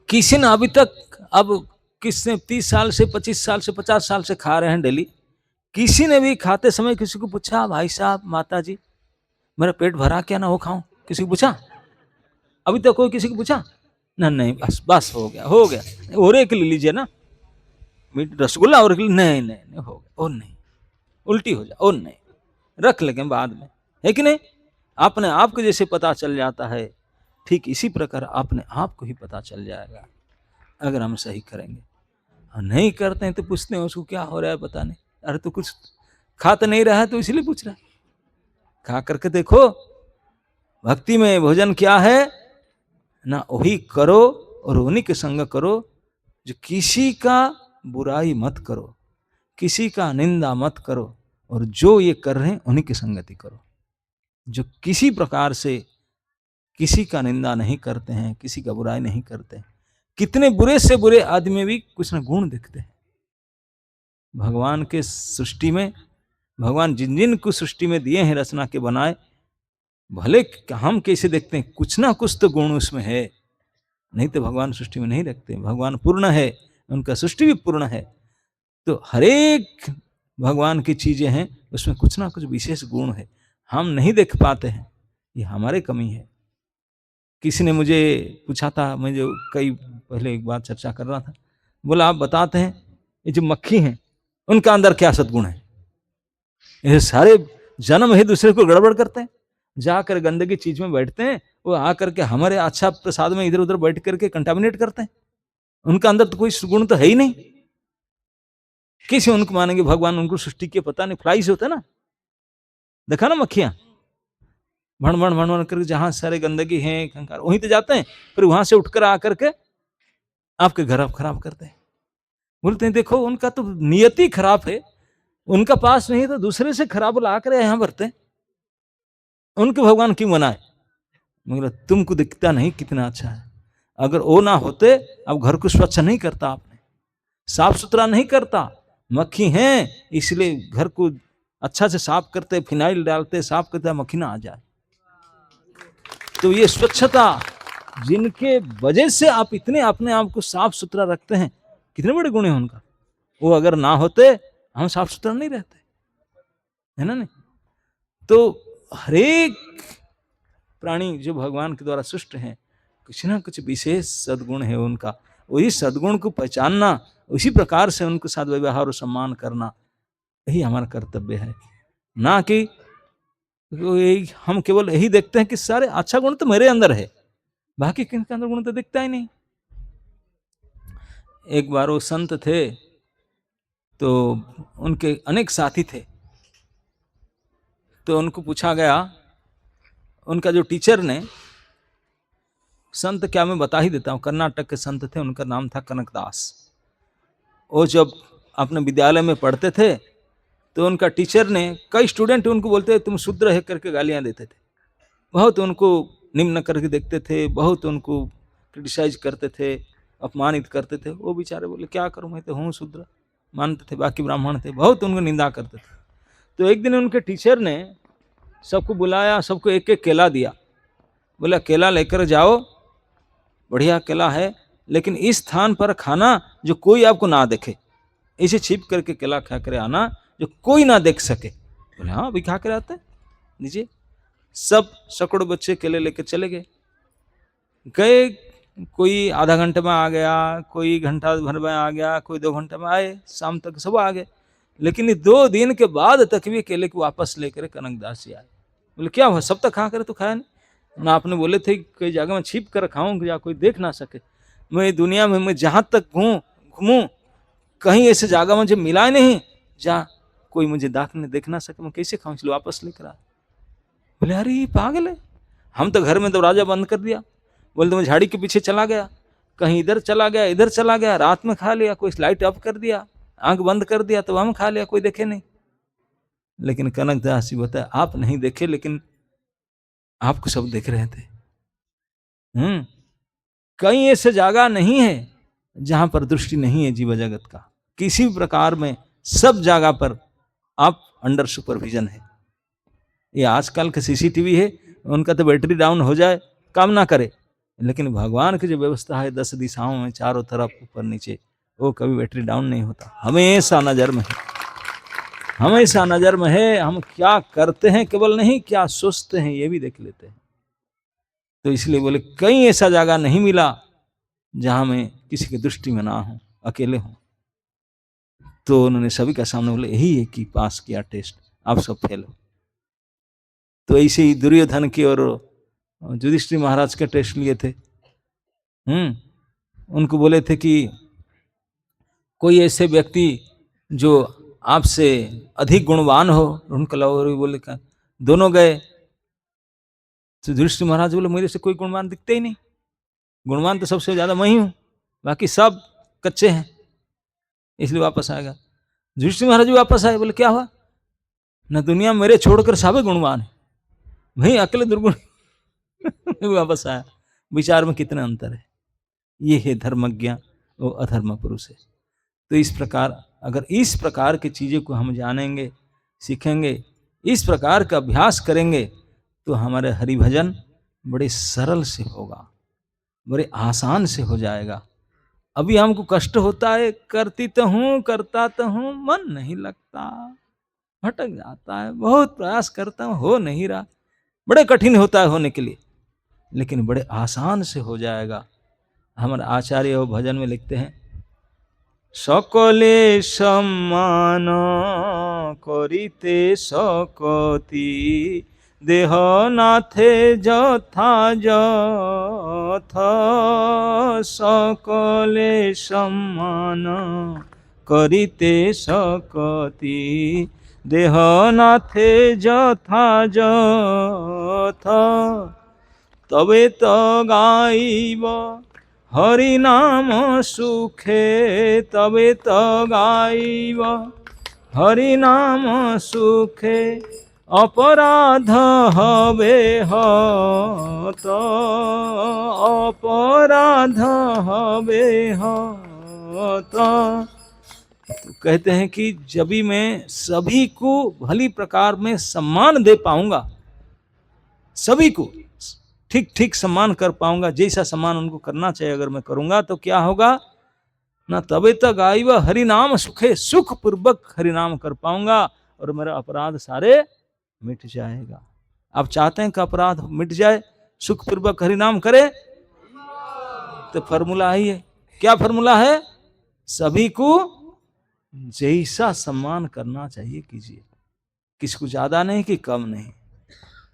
किसी ने अभी तक, अब किसने 30 साल से 25 साल से 50 साल से खा रहे हैं डेली, किसी ने भी खाते समय किसी को पूछा, भाई साहब माता जी मेरा पेट भरा क्या, ना वो खाऊं, किसी को पूछा? अभी तक कोई किसी को पूछा? नहीं, बस बस हो गया, और एक ले लीजिए ना, रसगुल्ला और नहीं नहीं नहीं हो गया, और नहीं, उल्टी हो जाए, और नहीं, रख लेंगे बाद में, है कि नहीं? अपने आप को जैसे पता चल जाता है, ठीक इसी प्रकार अपने आप को ही पता चल जाएगा अगर हम सही करेंगे। और नहीं करते हैं तो पूछते हैं उसको क्या हो रहा है पता नहीं, अरे तो कुछ खा तो नहीं रहा है तो इसलिए पूछ रहा है, खा करके देखो। भक्ति में भोजन क्या है ना, वही करो और उन्हीं के संग करो, जो किसी का बुराई मत करो, किसी का निंदा मत करो, और जो ये कर रहे हैं उन्हीं की संगति करो, जो किसी प्रकार से किसी का निंदा नहीं करते हैं, किसी का बुराई नहीं करते हैं। कितने बुरे से बुरे आदमी में भी कुछ न गुण दिखते हैं। भगवान के सृष्टि में, भगवान जिन जिन को सृष्टि में दिए हैं रचना के बनाए, भले हम कैसे देखते हैं कुछ ना कुछ तो गुण उसमें है, नहीं तो भगवान सृष्टि में नहीं रखते। भगवान पूर्ण है, उनका सृष्टि भी पूर्ण है, तो हरेक भगवान की चीजें हैं उसमें कुछ ना कुछ विशेष गुण है, हम नहीं देख पाते हैं, ये हमारे कमी है। किसी ने मुझे पूछा था, मैं जो कई पहले एक बार चर्चा कर रहा था, बोला आप बताते हैं ये जो मक्खी हैं उनका अंदर क्या सद्गुण है? ये सारे जन्म ही दूसरे को गड़बड़ करते हैं, जाकर गंदगी चीज में बैठते हैं, वो आकर के हमारे अच्छा प्रसाद में इधर उधर बैठ करके कंटामिनेट करते हैं। उनका अंदर तो कोई गुण तो है ही नहीं, कैसे उनको मानेंगे भगवान उनको सृष्टि के? पता नहीं, फ्लाइज होते ना, देखा ना मक्खियां भण भण भण भण करके जहां सारे गंदगी है कंकार वहीं तो जाते हैं, फिर वहां से उठकर आकर के आपके घर आप खराब करते हैं। बोलते हैं देखो उनका तो नियति खराब है, उनका पास नहीं तो दूसरे से खराब ला कर यहां भरते हैं, उनके भगवान क्यों बनाए? मगर तुमको दिखता नहीं कितना अच्छा है, अगर वो ना होते, अब घर को स्वच्छ नहीं करता, आपने साफ सुथरा नहीं करता, मक्खी हैं इसलिए घर को अच्छा से साफ करते, फिनाइल डालते, साफ करते, मक्खी ना आ जाए। तो ये स्वच्छता जिनके वजह से आप इतने अपने आप को साफ सुथरा रखते हैं, कितने बड़े गुण हैं उनका, वो अगर ना होते हम साफ सुथरा नहीं रहते, है ना? नहीं तो हरेक प्राणी जो भगवान के द्वारा सृष्ट हैं, कुछ ना कुछ विशेष सद्गुण है उनका, वही सद्गुण को पहचानना, उसी प्रकार से उनके साथ व्यवहार और सम्मान करना, यही हमारा कर्तव्य है। ना कि हम केवल यही देखते हैं कि सारे अच्छा गुण तो मेरे अंदर है, बाकी किनके अंदर गुण तो दिखता ही नहीं। एक बार वो संत थे, तो उनके अनेक साथी थे, तो उनको पूछा गया, उनका जो टीचर ने, संत क्या मैं बता ही देता हूँ, कर्नाटक के संत थे, उनका नाम था कनकदास। वो जब अपने विद्यालय में पढ़ते थे तो उनका टीचर ने, कई स्टूडेंट उनको बोलते तुम शूद्र है करके गालियां देते थे, बहुत उनको निम्न करके देखते थे, बहुत उनको क्रिटिसाइज करते थे, अपमानित करते थे। वो बेचारे बोले क्या करूं, मैं तो हूँ शूद्र, मानते थे, बाकी ब्राह्मण थे, बहुत उनको निंदा करते थे। तो एक दिन उनके टीचर ने सबको बुलाया, सबको एक एक केला दिया, बोला केला लेकर जाओ, बढ़िया केला है, लेकिन इस स्थान पर खाना जो कोई आपको ना देखे, इसे छिप करके केला खा कर आना जो कोई ना देख सके। बोले हाँ अभी खा कर आते हैं, लीजिए। सब सैकड़ों बच्चे केले लेके चले गए, कोई आधा घंटे में आ गया, कोई घंटा भर में आ गया, कोई 2 घंटे में आए, शाम तक सब आ गए। लेकिन 2 दिन के बाद तक भी केले को वापस लेकर कनकदास जी आए। बोले क्या हुआ, सब तक खा कर तो खाया नहीं ना, आपने बोले थे कई जगह में छिप कर खाऊं या कोई देख ना सके। मैं दुनिया में, मैं जहां तक घूमूं, कहीं ऐसे जगह मुझे मिला नहीं जहाँ कोई मुझे देख ना सके, मैं कैसे खाऊं, इसलिए वापस लेकर आ। बोले अरे ये पागल है, हम तो घर में दरवाजा बंद कर दिया, बोले तो मैं झाड़ी के पीछे चला गया, कहीं इधर चला गया, इधर चला गया, रात में खा लिया, कोई लाइट ऑफ कर दिया, आंख बंद कर दिया तो हम खा लिया, कोई देखे नहीं। लेकिन कनकदास जी बताया आप नहीं देखे, लेकिन आपको सब देख रहे थे। कहीं ऐसे जगह नहीं है जहां पर दृष्टि नहीं है जीव जगत का, किसी भी प्रकार में सब जगह पर आप अंडर सुपरविजन है। ये आजकल के सीसीटीवी है, उनका तो बैटरी डाउन हो जाए काम ना करे, लेकिन भगवान की जो व्यवस्था है 10 दिशाओं में, चारों तरफ ऊपर नीचे, वो कभी बैटरी डाउन नहीं होता, हमेशा नजर में है, हमेशा नजर में है। हम क्या करते हैं केवल नहीं, क्या सोचते हैं ये भी देख लेते हैं। तो इसलिए बोले कहीं ऐसा जगह नहीं मिला जहां मैं किसी की दृष्टि में ना हूं, अकेले हूं। तो उन्होंने सभी का सामने बोले यही है कि पास किया टेस्ट, आप सब फेल हो। तो ऐसे ही दुर्योधन की और युधिष्ठिर महाराज के टेस्ट लिए थे। उनको बोले थे कि कोई ऐसे व्यक्ति जो आपसे अधिक गुणवान हो, उनका लवर बोले का दोनों गए। तो युधिष्ठिर महाराज बोले मेरे से कोई गुणवान दिखते ही नहीं, गुणवान तो सबसे ज्यादा मैं ही हूं, बाकी सब कच्चे हैं, इसलिए वापस आएगा। युधिष्ठिर महाराज भी वापस आए, बोले क्या हुआ, न दुनिया मेरे छोड़कर सब गुणवान है, वही अकेले दुर्गुण वापस आया। विचार में कितना अंतर है। ये है धर्मज्ञ और अधर्म पुरुष है। तो इस प्रकार अगर इस प्रकार की चीज़ों को हम जानेंगे, सीखेंगे, इस प्रकार का अभ्यास करेंगे तो हमारे हरिभजन बड़े सरल से होगा, बड़े आसान से हो जाएगा। अभी हमको कष्ट होता है, करती तो हूँ, करता तो हूँ, मन नहीं लगता, भटक जाता है, बहुत प्रयास करता हूँ, हो नहीं रहा, बड़े कठिन होता है होने के लिए, लेकिन बड़े आसान से हो जाएगा। हमारे आचार्य वो भजन में लिखते हैं, सकले सम्मान करिते सकति देह नाथे यथा यथ, सकले सम्मान करिते सकति देह नाथे यथा यथ, तबे तो गाइब हरि नाम सुखे, तबे तो गाइब हरि नाम सुखे, अपराध हबे हत, अपराध हबे हत। तो कहते हैं कि जब भी मैं सभी को भली प्रकार में सम्मान दे पाऊंगा, सभी को ठीक ठीक सम्मान कर पाऊंगा, जैसा सम्मान उनको करना चाहिए अगर मैं करूंगा तो क्या होगा ना, तबे तक आईव हरि नाम सुखे, सुख पूर्वक हरि नाम कर पाऊंगा और मेरा अपराध सारे मिट जाएगा। आप चाहते हैं कि अपराध मिट जाए, सुख पूर्वक हरि नाम करे, तो फॉर्मूला ही है। क्या फॉर्मूला है, सभी को जैसा सम्मान करना चाहिए कीजिए, किसको ज्यादा नहीं कि कम नहीं,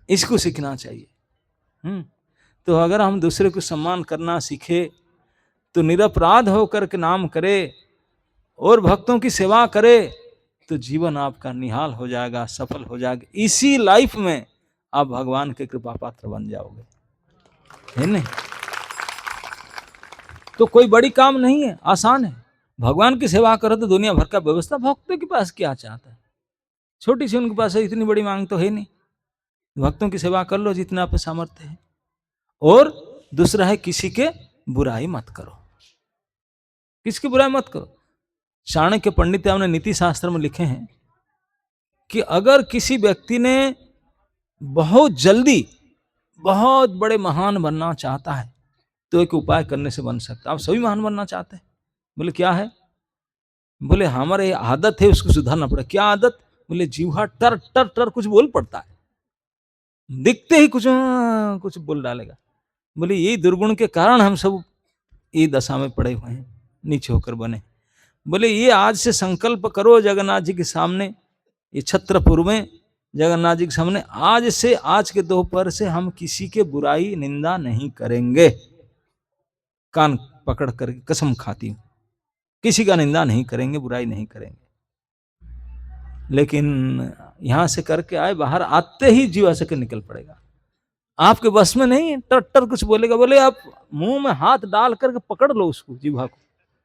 इसको सीखना चाहिए। तो अगर हम दूसरे को सम्मान करना सीखे तो निरपराध होकर के नाम करे और भक्तों की सेवा करे तो जीवन आपका निहाल हो जाएगा, सफल हो जाएगा। इसी लाइफ में आप भगवान के कृपा पात्र बन जाओगे, है नहीं? तो कोई बड़ी काम नहीं है, आसान है। भगवान की सेवा करो तो दुनिया भर का व्यवस्था, भक्तों के पास क्या चाहता है, छोटी सी उनके पास है, इतनी बड़ी मांग तो है नहीं। भक्तों की सेवा कर लो जितना आप सामर्थ्य है। और दूसरा है किसी के बुराई मत करो, किसकी बुराई मत करो। चाणक्य पंडित ने नीति शास्त्र में लिखे हैं कि अगर किसी व्यक्ति ने बहुत जल्दी बहुत बड़े महान बनना चाहता है तो एक उपाय करने से बन सकता। आप सभी महान बनना चाहते हैं, बोले क्या है, बोले हमारे आदत है उसको सुधारना पड़ेगा। क्या आदत, बोले जीवा टर टर टर कुछ बोल पड़ता है, दिखते ही कुछ बोल डालेगा। बोले यही दुर्गुण के कारण हम सब ये दशा में पड़े हुए हैं, नीचे होकर बने। बोले ये आज से संकल्प करो जगन्नाथ जी के सामने, ये छत्रपुर में जगन्नाथ जी के सामने, आज से, आज के दोपहर से हम किसी के बुराई निंदा नहीं करेंगे। कान पकड़ कर कसम खाती हूं, किसी का निंदा नहीं करेंगे, बुराई नहीं करेंगे। लेकिन यहां से करके आए, बाहर आते ही जीवा से निकल पड़ेगा, आपके बस में नहीं है। टर कुछ बोलेगा, बोले आप मुंह में हाथ डाल करके पकड़ लो उसको, जीवा को,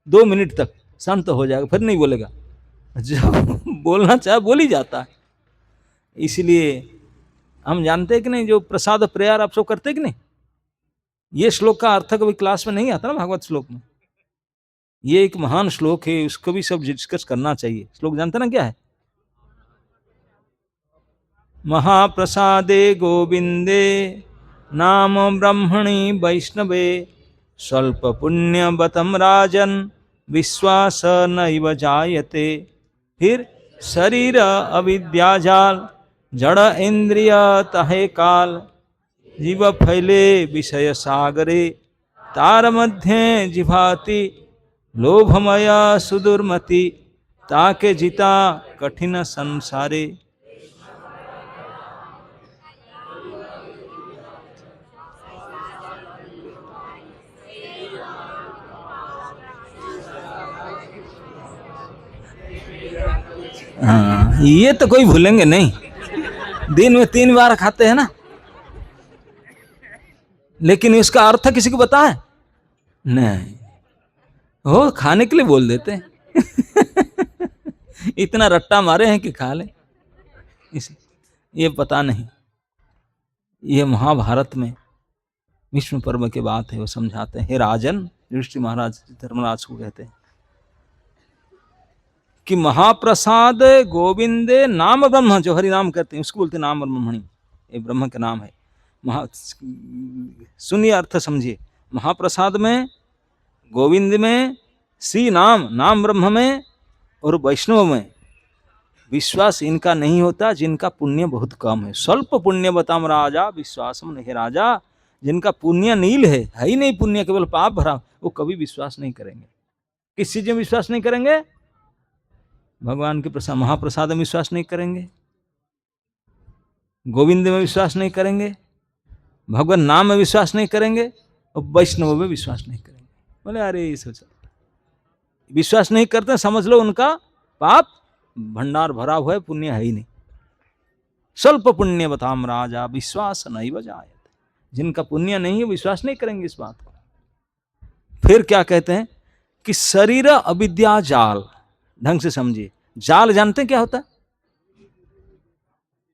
2 मिनट तक शांत हो जाएगा, फिर नहीं बोलेगा। जब बोलना चाहे बोल ही जाता है। इसलिए हम जानते हैं कि नहीं, जो प्रसाद प्रेयर आप सब करते कि नहीं, ये श्लोक का अर्थ कभी क्लास में नहीं आता ना भागवत श्लोक में। ये एक महान श्लोक है, उसको भी सब डिस्कस करना चाहिए। श्लोक जानते ना क्या है, महाप्रसादे गोविंदे नाम ब्रह्मणि वैष्णवे स्वल्प पुण्य बतम राजन विश्वास नैव जायते। फिर शरीर अविद्याजाल जड़ इंद्रिय तहे काल जीव फैले विषय सागरे तार मध्य जिभाति लोभमय सुदुर्मति ताके जीता कठिन संसारे। हाँ, ये तो कोई भूलेंगे नहीं। दिन में 3 बार खाते हैं ना, लेकिन इसका अर्थ किसी को पता है नहीं, वो खाने के लिए बोल देते हैं। इतना रट्टा मारे हैं कि खा ले, ये पता नहीं। ये महाभारत में विष्णु पर्व की बात है, वो समझाते हैं। हे राजन, युधिष्ठिर महाराज धर्मराज को कहते हैं कि महाप्रसाद गोविंदे नाम ब्रह्म, जो हरि नाम करते हैं उसको बोलते हैं नाम ब्रह्मणि, ये ब्रह्म का नाम है। सुनिए, अर्थ समझिए। महाप्रसाद में, गोविंद में, श्री नाम, नाम ब्रह्म में और वैष्णव में विश्वास इनका नहीं होता जिनका पुण्य बहुत कम है। स्वल्प पुण्य बताम राजा विश्वासम नहीं राजा, जिनका पुण्य नील है ही नहीं, पुण्य केवल पाप भरा, वो कभी विश्वास नहीं करेंगे। किस चीज में विश्वास नहीं करेंगे? भगवान के प्रसाद, महाप्रसाद में विश्वास नहीं करेंगे, गोविंद में विश्वास नहीं करेंगे, भगवान नाम में विश्वास नहीं करेंगे, और वैष्णव में विश्वास नहीं करेंगे। बोले अरे सोचा, विश्वास नहीं करते, समझ लो उनका पाप भंडार भरा हुआ है, पुण्य है ही नहीं। स्वल्प पुण्य बताम राजा विश्वास नहीं बजायत, जिनका पुण्य नहीं है विश्वास नहीं करेंगे इस बात को। फिर क्या कहते हैं कि शरीर अविद्या जाल, ढंग से समझिए। जाल जानते हैं क्या होता है?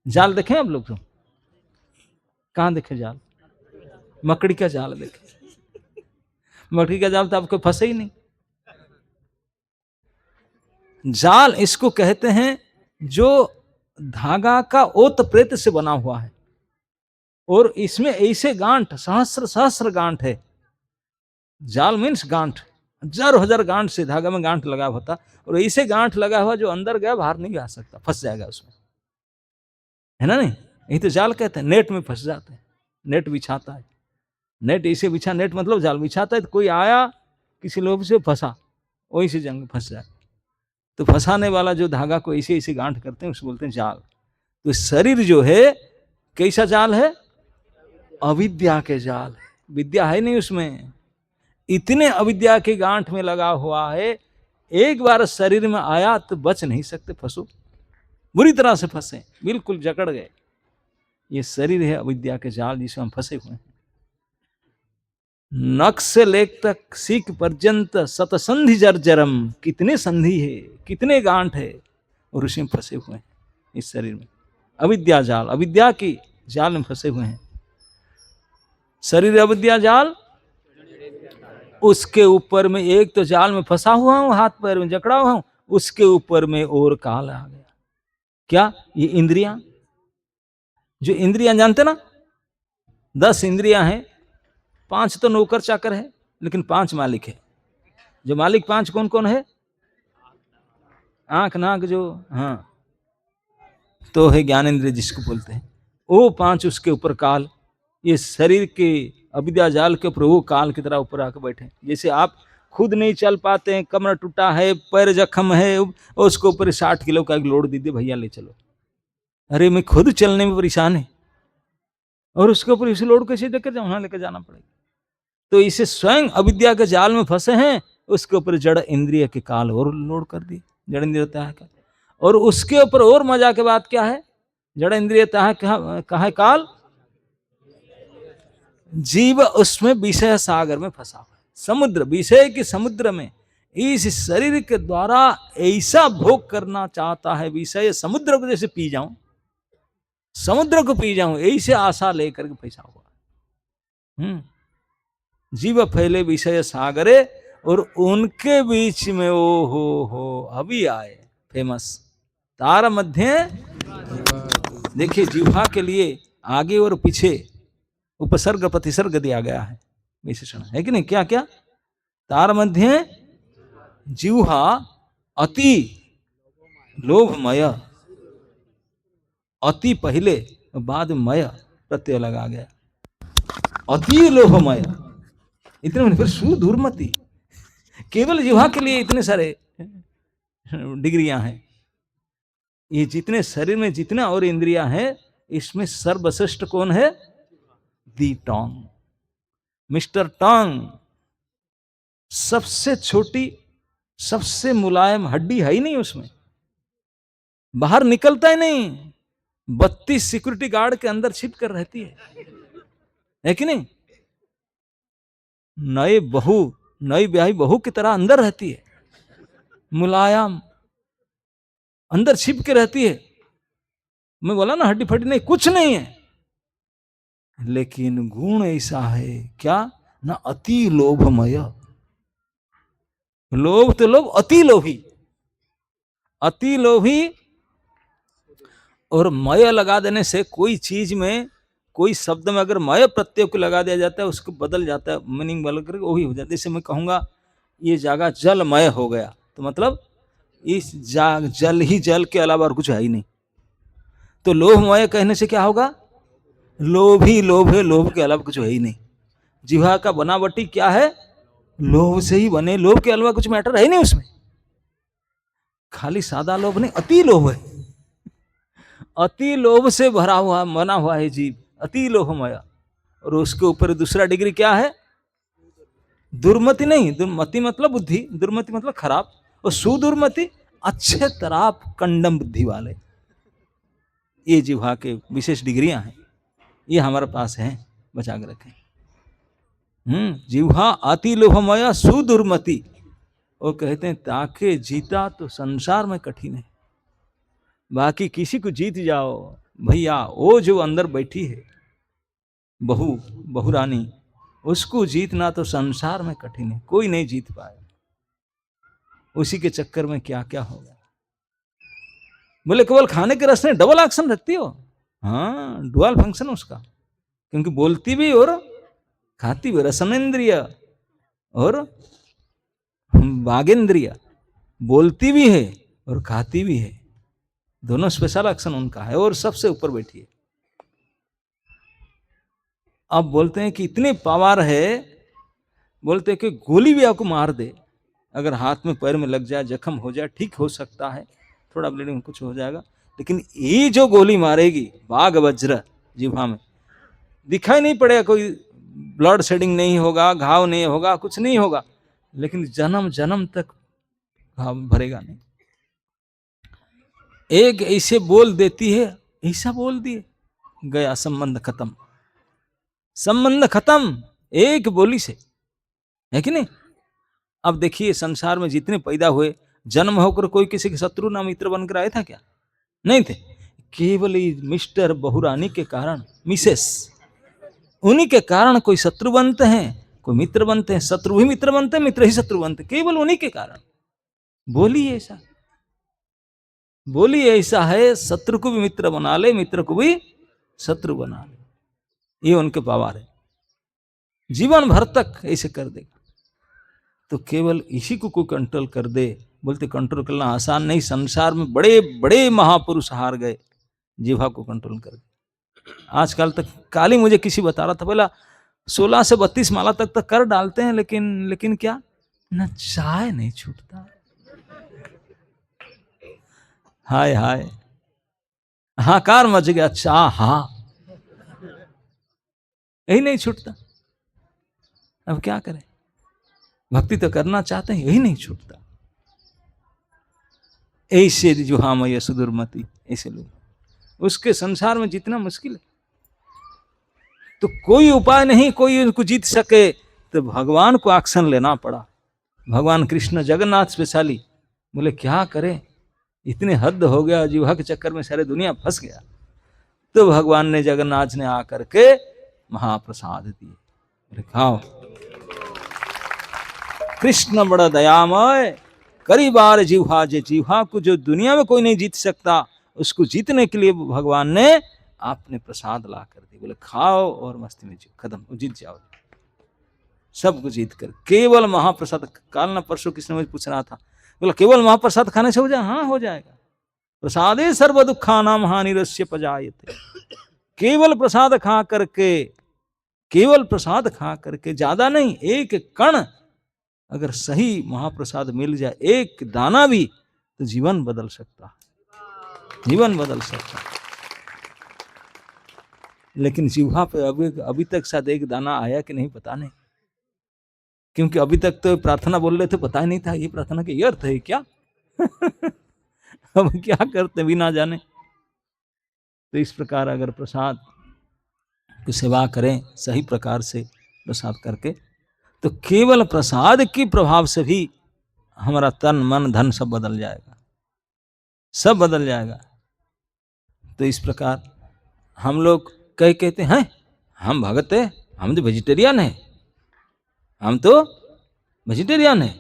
जाल देखें आप लोग? तो कहां देखे जाल? मकड़ी का जाल देखे। मकड़ी का जाल तो आपको फंसे ही नहीं। जाल इसको कहते हैं जो धागा का ओत प्रेत से बना हुआ है, और इसमें ऐसे गांठ, सहस्र सहस्र गांठ है। जाल मीन्स गांठ, हजार हजार गांठ से धागा में गांठ लगा होता, और ऐसे गांठ लगा हुआ जो अंदर गया बाहर नहीं आ सकता, फंस जाएगा उसमें, है ना? नहीं, यही तो जाल कहते हैं। नेट में फंस जाते हैं, नेट बिछाता है, नेट इसे बिछा, नेट मतलब जाल बिछाता है, तो कोई आया किसी लोभ से फंसा, वही से जंग फंस जाए। तो फंसाने वाला जो धागा को ऐसे ऐसे गांठ करते हैं उसको बोलते हैं जाल। तो शरीर जो है कैसा जाल है? अविद्या के जाल है, विद्या है नहीं उसमें। इतने अविद्या के गांठ में लगा हुआ है, एक बार शरीर में आया तो बच नहीं सकते, फंसो, बुरी तरह से फंसे, बिल्कुल जकड़ गए। ये शरीर है अविद्या के जाल जिसमें हम फंसे हुए हैं। नख से लेक तक सीख पर्यंत सतसंधि जर्जरम, कितने संधि है, कितने गांठ है, और उसमें फंसे हुए हैं इस शरीर में। अविद्या जाल, अविद्या की जाल में फंसे हुए हैं। शरीर अविद्या जाल, उसके ऊपर में एक तो जाल में फंसा हुआ हूं, हाथ पैर में जकड़ा हुआ हूं, उसके ऊपर में और काल आ गया। क्या? ये इंद्रियां, जो इंद्रियां जानते ना, 10 इंद्रियां हैं, 5 तो नौकर चाकर है, लेकिन 5 मालिक है। जो मालिक 5 कौन कौन है? आंख नाक जो, हाँ, तो है ज्ञानेंद्रिय जिसको बोलते हैं, वो 5, उसके ऊपर काल। ये शरीर के अविद्या जाल के ऊपर वो काल की तरह ऊपर आकर बैठे। जैसे आप खुद नहीं चल पाते हैं, कमर टूटा है, पैर जख्म है, और उसके ऊपर 60 किलो का एक लोड दीजिए, भैया ले चलो। अरे मैं खुद चलने में परेशान है, और उसके ऊपर इस लोड कैसे लेकर जाऊं? वहां लेकर जाना पड़ेगा। तो इसे स्वयं अविद्या के जाल में फंसे हैं, उसके ऊपर जड़ इंद्रिय के काल और लोड कर दिए, जड़ इंद्रिय होता है। और उसके ऊपर और मजा के बात क्या है? जड़ इंद्रिय कहा है काल, जीव उसमें विषय सागर में फंसा हुआ है, समुद्र, विषय के समुद्र में। इस शरीर के द्वारा ऐसा भोग करना चाहता है, विषय समुद्र को जैसे पी जाऊं, समुद्र को पी जाऊं, ऐसे आशा लेकर के फंसा हुआ। जीव फैले विषय सागरे, और उनके बीच में ओ हो अभी आए फेमस तार मध्य। देखिए, जीवा के लिए आगे और पीछे उपसर्ग प्रतिसर्ग दिया गया है, विशेषण है कि नहीं? क्या क्या? तार मध्य जीवा अति लोभमय, अति पहले, बाद में मय प्रत्यय लगा गया, अति लोभमय। इतने फिर सुदूरमति, केवल जीवा के लिए इतने सारे डिग्रियां हैं। ये जितने शरीर में जितना और इंद्रियां हैं, इसमें सर्वश्रेष्ठ कौन है? दी टोंग, मिस्टर टोंग। सबसे छोटी, सबसे मुलायम हड्डी है ही नहीं उसमें, बाहर निकलता ही नहीं, 32 सिक्योरिटी गार्ड के अंदर छिप कर रहती है कि नहीं? नई ब्याही बहू की तरह अंदर रहती है, मुलायम, अंदर छिप के रहती है। मैं बोला ना हड्डी फड्डी नहीं, कुछ नहीं है, लेकिन गुण ऐसा है क्या ना, अति लोभमय। लोभ तो लोभ, अति लोभी, अति लोभी। और मय लगा देने से कोई चीज में, कोई शब्द में अगर मय प्रत्यय को लगा दिया जाता है, उसको बदल जाता है, मीनिंग बदल करके वही हो जाता है। जैसे मैं कहूंगा ये जगह जलमय हो गया, तो मतलब इस जल ही जल के अलावा और कुछ है ही नहीं। तो लोभमय कहने से क्या होगा? लोभ ही लोभ है, लोभ के अलावा कुछ है ही नहीं। जिह्वा का बनावटी क्या है? लोभ से ही बने, लोभ के अलावा कुछ मैटर है ही नहीं उसमें। खाली सादा लोभ नहीं, अति लोभ है, अति लोभ से भरा हुआ बना हुआ है जीव, अति लोभमय। और उसके ऊपर दूसरा डिग्री क्या है? दुर्मति नहीं, दुर्मति मतलब बुद्धि, दुर्मति मतलब खराब, और सुदुर्मति अच्छे तरह कंडम बुद्धि वाले। ये जिह्वा के विशेष डिग्रियां हैं, ये हमारे पास है, बचा के रखें। जिह्वा अति लोभमय सुदुर्मति। वो कहते हैं ताके जीता तो संसार में कठिन है। बाकी किसी को जीत जाओ भैया, वो जो अंदर बैठी है बहू रानी, उसको जीतना तो संसार में कठिन है, कोई नहीं जीत पाए। उसी के चक्कर में क्या क्या होगा। बोले केवल खाने के रस में डबल एक्शन रखती हो? हाँ, डुअल फंक्शन उसका, क्योंकि बोलती भी और खाती भी, रसनेन्द्रिय और वागेंद्रिय, बोलती भी है और खाती भी है, दोनों स्पेशल एक्शन उनका है, और सबसे ऊपर बैठी है। अब बोलते हैं कि इतने पावर है, बोलते हैं कि गोली भी आपको मार दे, अगर हाथ में पैर में लग जाए, जख्म हो जाए, ठीक हो सकता है, थोड़ा ब्लीडिंग कुछ हो जाएगा, लेकिन ये जो गोली मारेगी बाघ वज्र जिह्वा में, दिखाई नहीं पड़ेगा, कोई ब्लड शेडिंग नहीं होगा, घाव नहीं होगा, कुछ नहीं होगा, लेकिन जन्म जन्म तक घाव भरेगा नहीं। एक ऐसे बोल देती है, ऐसा बोल दिए, गया संबंध खत्म, संबंध खत्म एक बोली से, है कि नहीं? अब देखिए संसार में जितने पैदा हुए, जन्म होकर कोई किसी के शत्रु ना मित्र बनकर आए था क्या? नहीं थे। केवल मिस्टर बहुरानी के कारण, मिसेस, उन्हीं के कारण कोई शत्रु बनते हैं, कोई मित्र बनते हैं, शत्रु ही मित्र बनते हैं, मित्र ही शत्रु बनते हैं, केवल उन्हीं के कारण। बोली ऐसा, बोली ऐसा है, शत्रु को भी मित्र बना ले, मित्र को भी शत्रु बना ले, ये उनके पावर है, जीवन भर तक ऐसे कर देगा। तो केवल इसी को कोई कंट्रोल कर दे, बोलते कंट्रोल करना आसान नहीं, संसार में बड़े बड़े महापुरुष हार गए जिह्वा को कंट्रोल कर। आजकल तक काली मुझे किसी बता रहा था, बोला 16 से 32 माला तक कर डालते हैं, लेकिन क्या न चाय नहीं छूटता। हाय हाय, हाकार मच गया, चाह हाँ, यही नहीं छूटता। अब क्या करें, भक्ति तो करना चाहते हैं, यही नहीं छूटता। ऐसे जो हम ये सुदुर्मति, ऐसे लोग, उसके संसार में जितना मुश्किल है, तो कोई उपाय नहीं, कोई उनको जीत सके, तो भगवान को एक्शन लेना पड़ा। भगवान कृष्ण जगन्नाथ स्पेशली बोले क्या करें, इतने हद हो गया, जिह्वा के चक्कर में सारे दुनिया फंस गया। तो भगवान ने, जगन्नाथ ने आकर के महाप्रसाद दिए, बोले खाओ। कृष्ण बड़ा दयामय, कई बार जिह्वा, जिह्वा को जो दुनिया में कोई नहीं जीत सकता, उसको जीतने के लिए भगवान ने आपने प्रसाद ला कर दी, बोले खाओ और मस्ती में खत्म, जीत जाओ, सबको जीत कर। केवल महाप्रसाद, काल ना परसों किसने मुझे पूछ रहा था, बोला केवल महाप्रसाद खाने से हो जाए? हाँ हो जाएगा। प्रसादे सर्व दुखानाम हानिरस्य पजायते। केवल प्रसाद खा करके, केवल प्रसाद खा करके, ज्यादा नहीं, एक कण अगर सही महाप्रसाद मिल जाए, एक दाना भी, तो जीवन बदल सकता है, जीवन बदल सकता है। लेकिन जिह्वा पे अभी तक शायद एक दाना आया कि नहीं पता नहीं, क्योंकि अभी तक तो प्रार्थना बोल रहे थे, पता ही नहीं था ये प्रार्थना के ये अर्थ है क्या। अब क्या करते बिना जाने। तो इस प्रकार अगर प्रसाद की सेवा करें सही प्रकार से प्रसाद करके, तो केवल प्रसाद के प्रभाव से भी हमारा तन मन धन सब बदल जाएगा, सब बदल जाएगा। तो इस प्रकार हम लोग कहते हैं हम भगत है, हम तो वेजिटेरियन है, हम तो वेजिटेरियन है।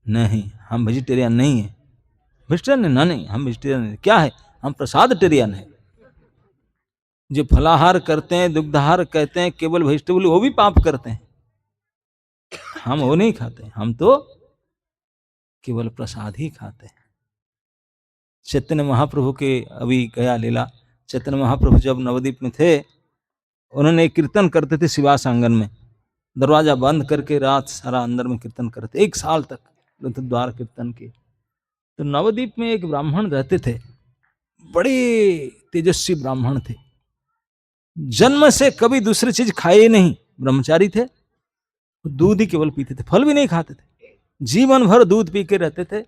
नहीं, हम वेजिटेरियन नहीं है। वेजिटेरियन है ना? नहीं, हम वेजिटेरियन है। क्या है? हम प्रसादटेरियन है। जो फलाहार करते हैं, दुग्धाहार कहते हैं, केवल वेजिटेबल, वो भी पाप करते हैं। हम वो नहीं खाते, हम तो केवल प्रसाद ही खाते हैं। चैतन्य महाप्रभु के अभी गया लीला, चैतन्य महाप्रभु जब नवद्वीप में थे, उन्होंने एक कीर्तन करते थे शिवास आंगन में, दरवाजा बंद करके रात सारा अंदर में कीर्तन करते, 1 साल तक द्वार कीर्तन किए। तो नवद्वीप में एक ब्राह्मण रहते थे, बड़े तेजस्वी ब्राह्मण थे, जन्म से कभी दूसरी चीज खाए नहीं, ब्रह्मचारी थे, दूध ही केवल पीते थे, फल भी नहीं खाते थे, जीवन भर दूध पी के रहते थे,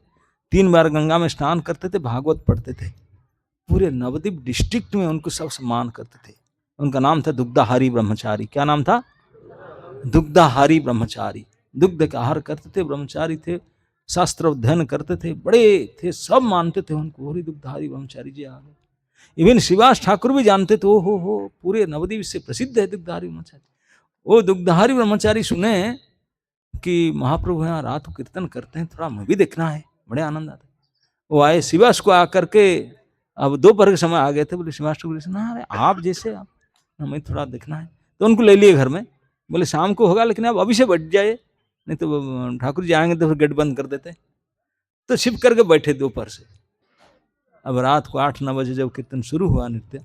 3 बार गंगा में स्नान करते थे, भागवत पढ़ते थे। पूरे नवद्वीप डिस्ट्रिक्ट में उनको सब सम्मान करते थे। उनका नाम था दुग्धाहारी ब्रह्मचारी। क्या नाम था? दुग्धाहारी ब्रह्मचारी। दुग्ध का आहार करते थे, ब्रह्मचारी थे, शास्त्र अध्ययन करते थे, बड़े थे, सब मानते थे उनको। होरी दुग्धाहारी ब्रह्मचारी जी आ गए। इवन शिवास ठाकुर भी जानते थे, हो पूरे नवद्वीप से प्रसिद्ध है दुग्धाहारी ब्रह्मचारी। वो दुग्धाहारी ब्रह्मचारी सुने कि महाप्रभु यहाँ रात को कीर्तन करते हैं, थोड़ा मैं भी देखना है, बड़े आनंद आता है। वो आए शिवास को आकर के, अब दोपहर के समय आ गए थे, बोले शिवास ठाकुर ना आप जैसे, आप हमें थोड़ा देखना है। तो उनको ले लिए घर में, बोले शाम को होगा, लेकिन आप अभी से बैठ जाए, नहीं तो ठाकुर जी आएंगे तो फिर गेट बंद कर देते। तो छिप करके बैठे दोपहर से। अब रात को 8-9 बजे जब कीर्तन शुरू हुआ नृत्य,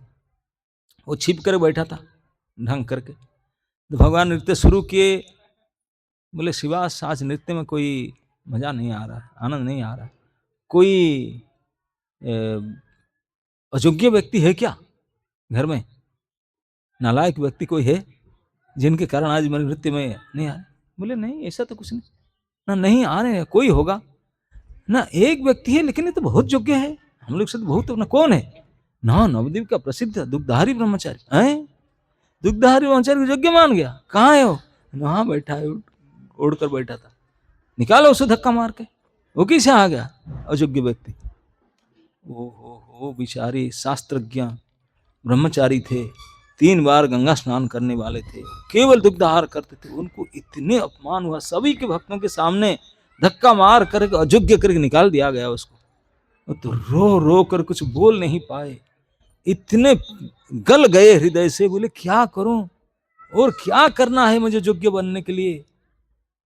वो छिप कर बैठा था ढंग करके। तो भगवान नृत्य शुरू किए, बोले शिवास आज नृत्य में कोई मजा नहीं आ रहा है, आनंद नहीं आ रहा है, कोई अयोग्य व्यक्ति है क्या घर में, नालायक व्यक्ति कोई है जिनके कारण आज मेरे नृत्य में नहीं आ रहे? बोले नहीं, ऐसा तो कुछ नहीं ना, नहीं आ रहे, कोई होगा ना, एक व्यक्ति है, लेकिन ये तो बहुत योग्य है, हम लोग से तो बहुत ना। कौन है? ना, नवद्वीप का प्रसिद्ध दुग्धाहारी ब्रह्मचारी है। दुग्धाहारी ब्रह्मचारी को योग्य मान गया? कहाँ है वो? वहां बैठा है, ओढ़कर बैठा था, निकालो उसे धक्का मार के। वो कैसे आ गया अयोग्य व्यक्ति? ओ बेचारे शास्त्रज्ञ ब्रह्मचारी थे, 3 बार गंगा स्नान करने वाले थे, केवल दुग्धाहार करते थे, उनको इतने अपमान हुआ, सभी के भक्तों के सामने धक्का मार करके अयोग्य करके निकाल दिया गया उसको। तो रो रो कर कुछ बोल नहीं पाए, इतने गल गए हृदय से। बोले क्या करूं और क्या करना है मुझे योग्य बनने के लिए?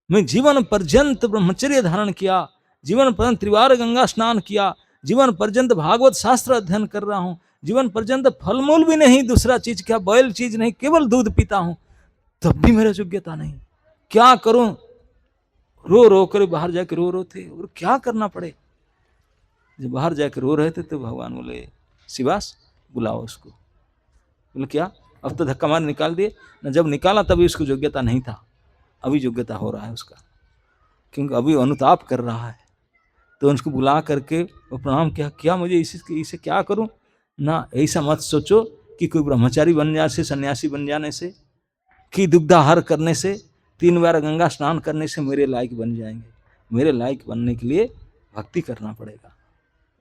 मैं जीवन पर्यंत ब्रह्मचर्य धारण किया, जीवन पर्यंत 3 बार गंगा स्नान किया, जीवन पर्यंत भागवत शास्त्र अध्ययन कर रहा हूं, जीवन पर्यंत फल मूल भी नहीं, दूसरा चीज क्या, बैल चीज नहीं, केवल दूध पीता हूं, तब भी मेरा योग्यता नहीं, क्या करूं? रो रो कर बाहर जाके रो थे, और क्या करना पड़े। जब बाहर जाकर रो रहे थे तो भगवान बोले शिवास बुलाओ उसको। बोले क्या? अब तो धक्का मार निकाल दिए ना, जब निकाला तभी उसको योग्यता नहीं था, अभी योग्यता हो रहा है उसका, क्योंकि अभी अनुताप कर रहा है। तो उसको बुला करके वो प्रणाम किया, क्या मुझे इसे क्या करूं ना, ऐसा मत सोचो कि कोई ब्रह्मचारी बन जाने से, सन्यासी बन जाने से, कि दुग्धाहार करने से, 3 बार गंगा स्नान करने से मेरे लायक बन जाएंगे। मेरे लायक बनने के लिए भक्ति करना पड़ेगा,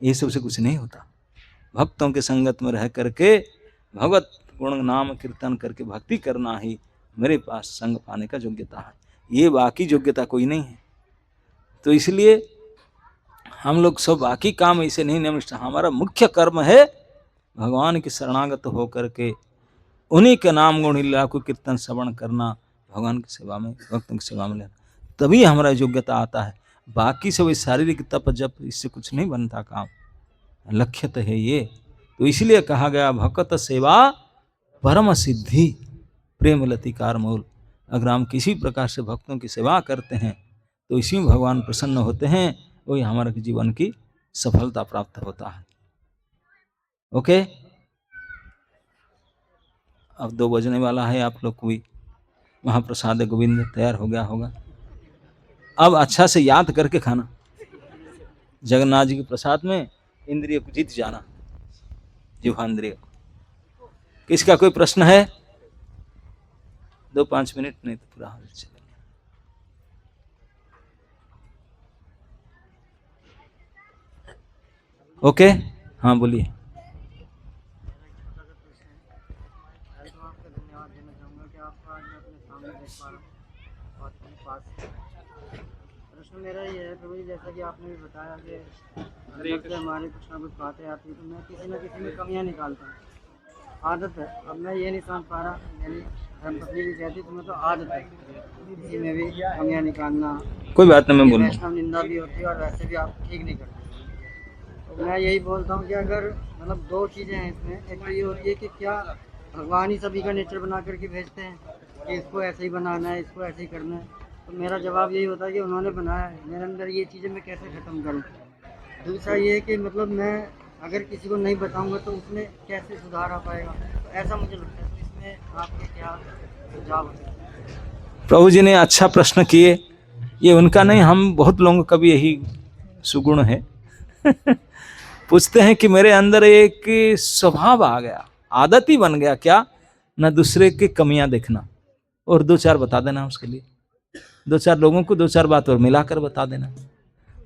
ये सबसे कुछ नहीं होता। भक्तों के संगत में रह करके भगवत गुण नाम कीर्तन करके भक्ति करना ही मेरे पास संग पाने का योग्यता है, ये बाकी योग्यता कोई नहीं है। तो इसलिए हम लोग सब बाकी काम ऐसे नहीं निष्ठा, हमारा मुख्य कर्म है भगवान के शरणागत होकर के उन्हीं के नाम गुण लीला को कीर्तन श्रवण करना, भगवान की सेवा में, भक्तों की सेवा में लेना, तभी हमारा योग्यता आता है। बाकी सब शारीरिक तप जप इससे कुछ नहीं बनता काम, लक्ष्य तो है ये। तो इसलिए कहा गया भक्त सेवा परम सिद्धि प्रेम लतिकार मूल। अगर हम किसी प्रकार से भक्तों की सेवा करते हैं तो इसी में भगवान प्रसन्न होते हैं, वही हमारे जीवन की सफलता प्राप्त होता है। ओके, अब 2 बजने वाला है, आप लोग को भी महाप्रसाद गोविंद तैयार हो गया होगा। अब अच्छा से याद करके खाना, जगन्नाथ जी के प्रसाद में इंद्रिय को जीत जाना, जिह्वांद्रिय को। किसका कोई प्रश्न है? 2-5 मिनट, नहीं तो पूरा हो चलेगा। ओके, हाँ बोलिए। धन्यवाद देना चाहूँगा कि आपका आज मैं अपने सामने देख पा रहा हूँ और अपने पास। प्रश्न मेरा ये है प्रभु जी, जैसा कि आपने भी बताया कि अंदर से हमारे कुछ ना कुछ बातें आती हैं, तो मैं किसी न किसी में कमियाँ निकालता हूँ, आदत है। अब मैं ये नहीं समझ पा रहा, यानी धर्मपत्नी भी कहती तुम्हें तो आदत है किसी में भी कमियाँ निकालना। कोई बात नहीं, मैं ये बोलूँ। वैष्णव निंदा भी होती है और वैसे भी आप ठीक नहीं करते। तो मैं यही बोलता हूँ कि अगर मतलब 2 चीज़ें हैं इसमें, एक तो ये होती है कि क्या भगवान ही सभी का नेचर बना करके भेजते हैं कि इसको ऐसे ही बनाना है, इसको ऐसे ही करना है। तो मेरा जवाब यही होता है कि उन्होंने बनाया है, मेरे अंदर ये चीज़ें मैं कैसे ख़त्म करूँ। दूसरा ये है कि मतलब मैं अगर किसी को नहीं बताऊँगा तो उसमें कैसे सुधार आ पाएगा, तो ऐसा मुझे लगता है। तो इसमें आपके क्या सुझाव होते हैं? प्रभु जी ने अच्छा प्रश्न किए, ये उनका नहीं, हम बहुत लोगों का भी यही सुगुण है। पूछते हैं कि मेरे अंदर एक स्वभाव आ गया, आदत ही बन गया क्या, ना दूसरे की कमियां देखना और 2-4 बता देना उसके लिए, 2-4 लोगों को 2-4 बात और मिलाकर बता देना।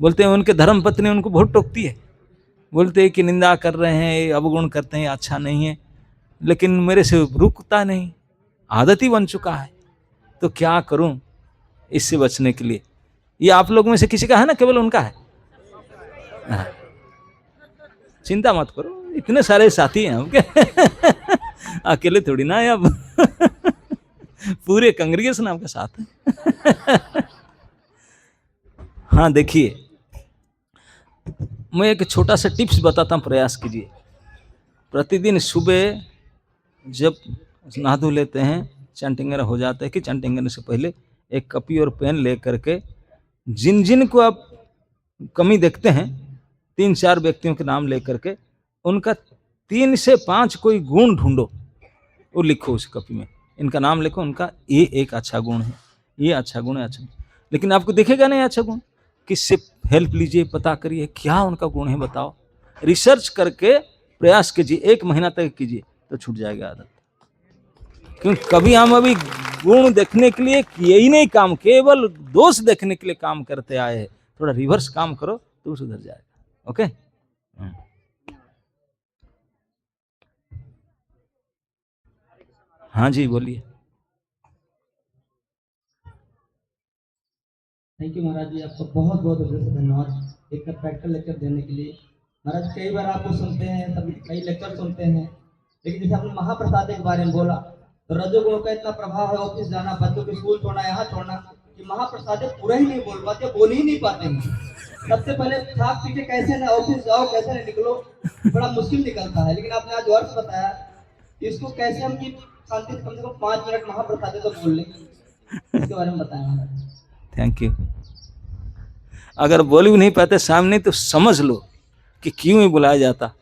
बोलते हैं उनके धर्म पत्नी उनको बहुत टोकती है, बोलते हैं कि निंदा कर रहे हैं, अवगुण करते हैं, अच्छा नहीं है, लेकिन मेरे से रुकता नहीं, आदत ही बन चुका है। तो क्या करूं इससे बचने के लिए? ये आप लोग में से किसी का है ना, केवल उनका है? हाँ। चिंता मत करो, इतने सारे साथी हैं आपके। अकेले थोड़ी ना है अब। पूरे कांग्रेगेशन आपके साथ है। हाँ देखिए, मैं एक छोटा सा टिप्स बताता हूँ, प्रयास कीजिए। प्रतिदिन सुबह जब नहा धो लेते हैं, चैंटिंग वगैरह हो जाता है कि चैंटिंग करने से पहले एक कॉपी और पेन ले करके जिन जिन को आप कमी देखते हैं, 3-4 व्यक्तियों के नाम ले करके उनका 3 से 5 कोई गुण ढूंढो, वो लिखो उस कॉपी में, इनका नाम लिखो, उनका ये एक अच्छा गुण है, ये अच्छा गुण है, अच्छा गुण। लेकिन आपको दिखेगा नहीं अच्छा गुण, किससे हेल्प लीजिए, पता करिए क्या उनका गुण है, बताओ, रिसर्च करके प्रयास कीजिए, 1 महीना तक कीजिए तो छूट जाएगा आदत। क्योंकि कभी हम अभी गुण देखने के लिए किए ही नहीं काम, केवल दोष देखने के लिए काम करते आए हैं। थोड़ा रिवर्स काम करो तो सुधर जाएगा। ओके, हाँ जी बोलिए। थैंक यू महाराज जी, आपका बहुत बहुत धन्यवाद एक प्रैक्टिकल लेक्चर देने के लिए। महाराज कई बार आपको सुनते हैं, सभी कई लेक्चर सुनते हैं, लेकिन जैसे आपने महाप्रसाद के बारे में बोला, तो रजोगुण का इतना प्रभाव है, ऑफिस जाना, बच्चों को स्कूल छोड़ना, यहाँ छोड़ना, कि महाप्रसाद पूरा ही नहीं बोल पाते, बोल ही नहीं पाते हैं। सबसे पहले थाक पीछे कैसे ना ऑफिस जाओ, कैसे ना निकलो, बड़ा मुश्किल निकलता है। लेकिन आपने आज वर्ष बताया कि इसको कैसे हम की शांति से कम 5 मिनट महाप्रसाद तो बोल लें, इसके बारे में बताया महाराज। Thank you. अगर बोल भी नहीं पाते सामने तो समझ लो कि क्यों ही बुलाया जाता।